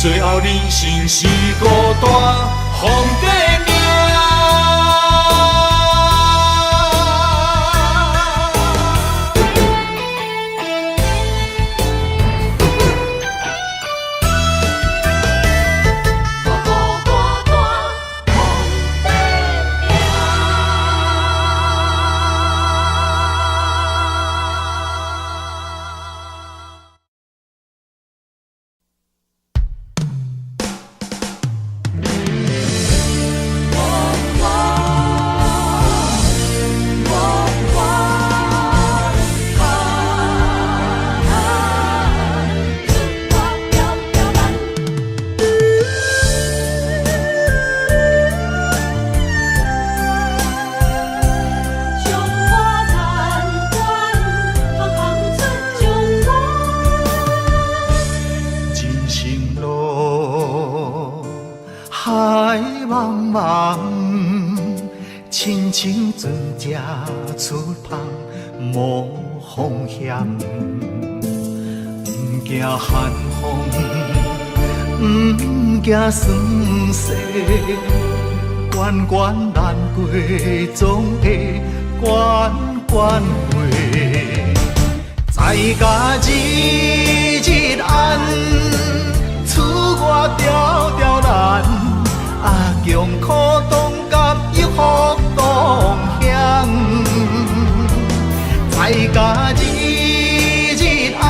最后人生是孤单皇帝命。芳，无风险。不惊寒风，不惊霜雪，关关难过，总会关关过。在家日日安，厝外条条难，啊，强苦当甘，抑福当享。在家日日安，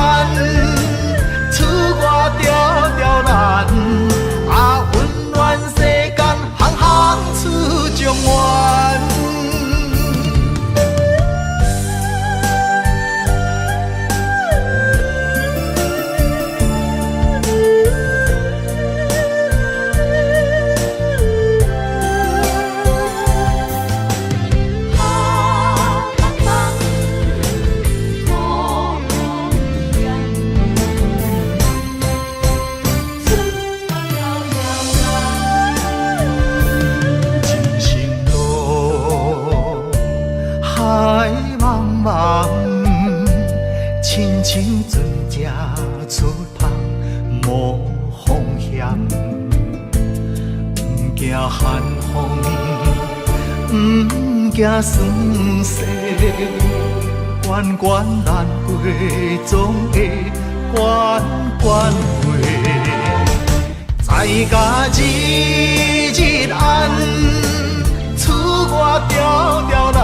厝外条条难，啊，温暖世间，行行出状元。亲像船正出航，无风险，不惊寒风，不惊霜雪，关关难过，总会关关过。在家日日安，厝外条条难，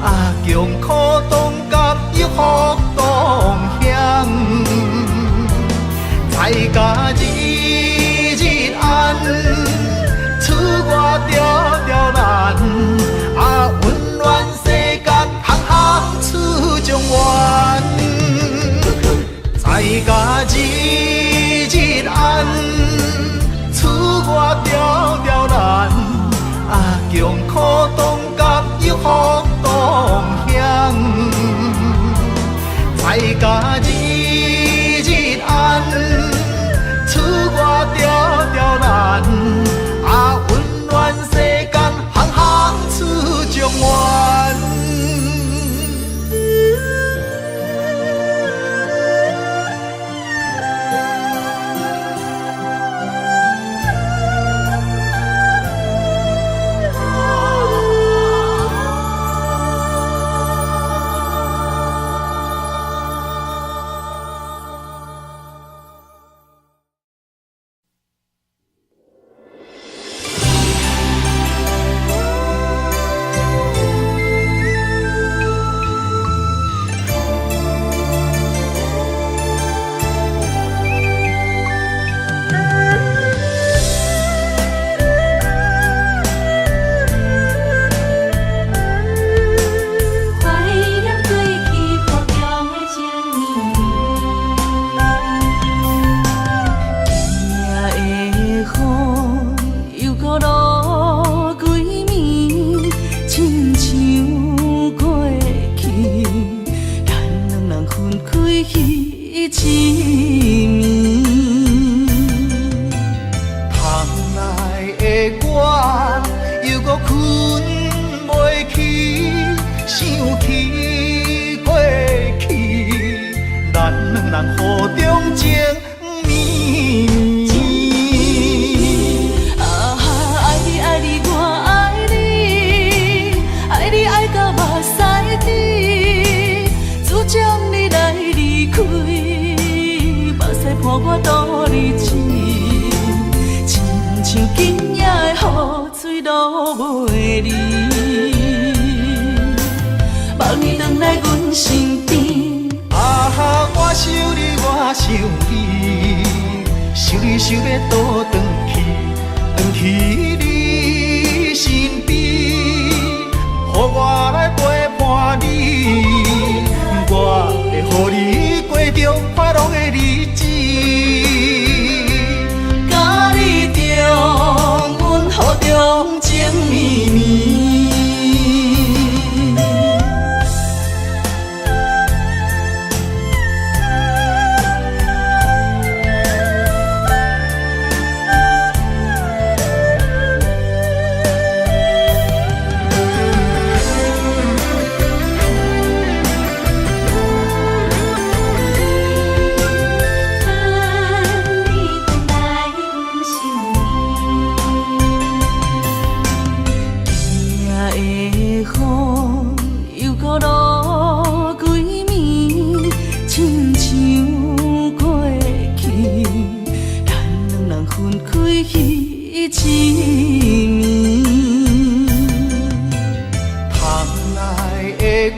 啊，强苦当甘，抑福当享。在家日日安，厝外条条难，啊，温暖世间，行行出状元。在家日日安，厝外条条难，啊，强苦当甘，抑福当享。在家日日安，厝外条条难，啊，温暖世间，行行出状元。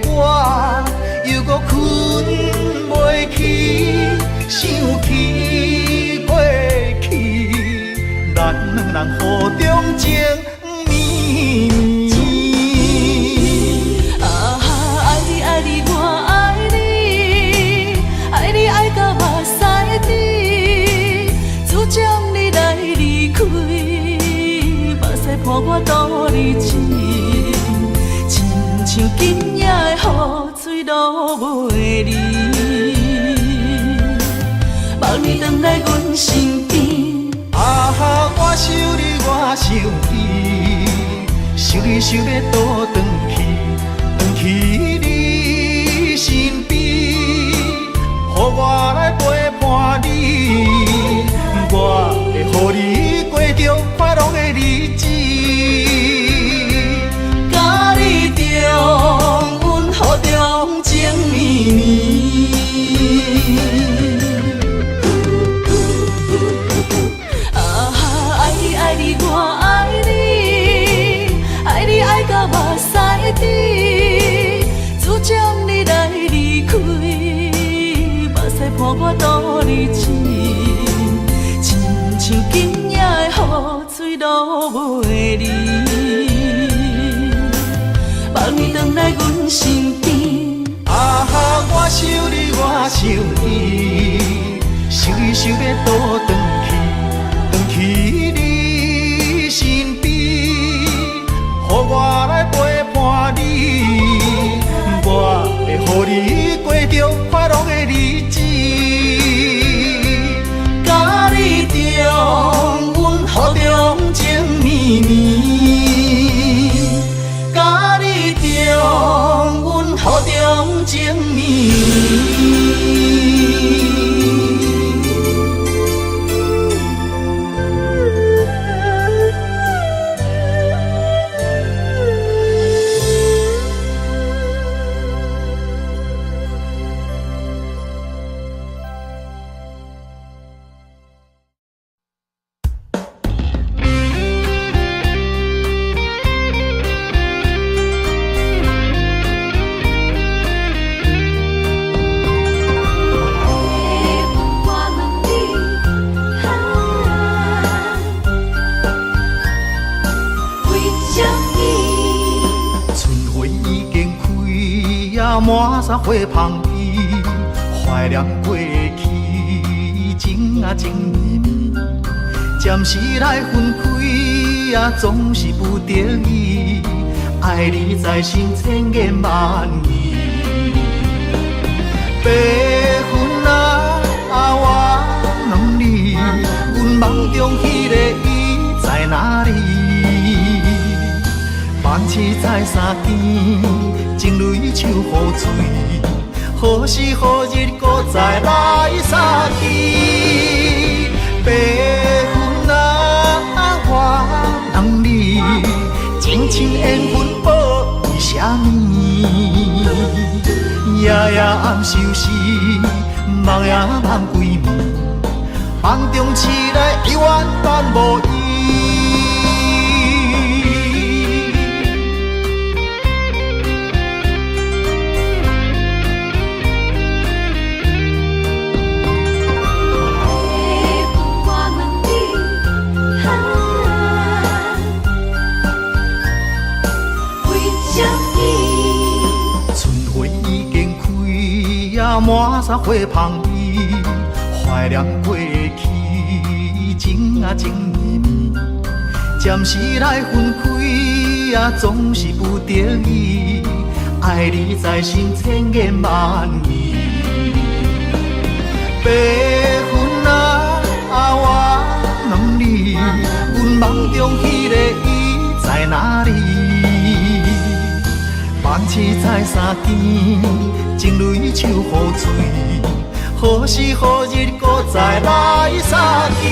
我，又搁困袂去，想起过去，咱两人互中情绵绵。啊，爱你爱你我爱你，爱你爱到目屎滴，主将你来离开，目屎伴我度日子。像今夜的雨水落袂离，望你回来阮身边。啊哈，我想你，我想你，想你想要倒转去，转去你身边，予我来陪伴你，我会予你过着快乐的日子。阮好中情绵绵，啊，爱你爱你我爱你，爱你爱到目屎滴，主将你来离开，目屎伴我度日子，亲像今夜的雨水落袂离。望你回来阮身边。啊哈，我想你，我想你，想你想要倒转去，转去你身边，予我来陪伴你，我会予你过着快乐的日子。甲你中，阮好中情绵绵。阮好中情绵满山花香味，怀念过去，情啊情绵绵，暂时来分开啊，总是不得已，爱你在心千言万语。白云啊，我问你，阮梦中迄个伊在哪里？万次在山间，情泪像雨水，何时何日搁再来相见？白云啊，我问你，情深缘分报为什么？夜夜暗相思，梦也梦几暝，梦中醒来犹原等无伊。满山花香味，怀念过去，情啊情绵绵，暂时来分开啊，总是不得已，爱你在心千言万语。白云啊，我问你，阮梦中迄个伊在哪里？万次在山间，情泪像雨水，何时何日搁再来相见？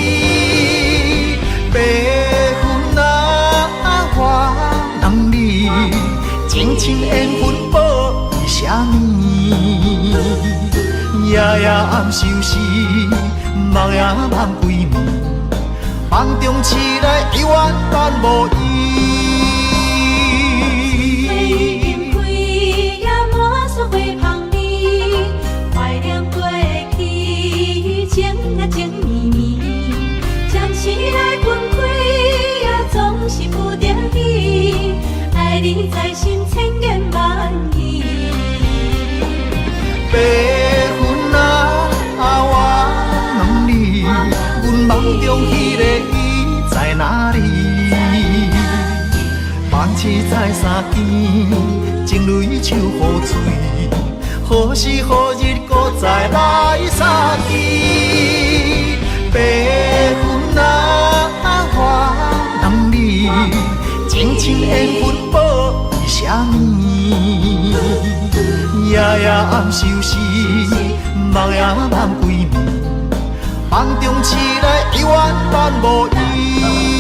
白云啊，我问你，情深缘分报为什么？夜夜暗相思，梦也梦几暝，梦中醒来犹原等无伊。白云啊，我问你，阮梦中迄个伊在哪里？梦醒在三更，情泪手雨水，何时何日搁再来相见？白云啊，我问你，情深缘分报伊啥物？夜夜暗相思，梦也梦几暝，梦中醒来永远无依。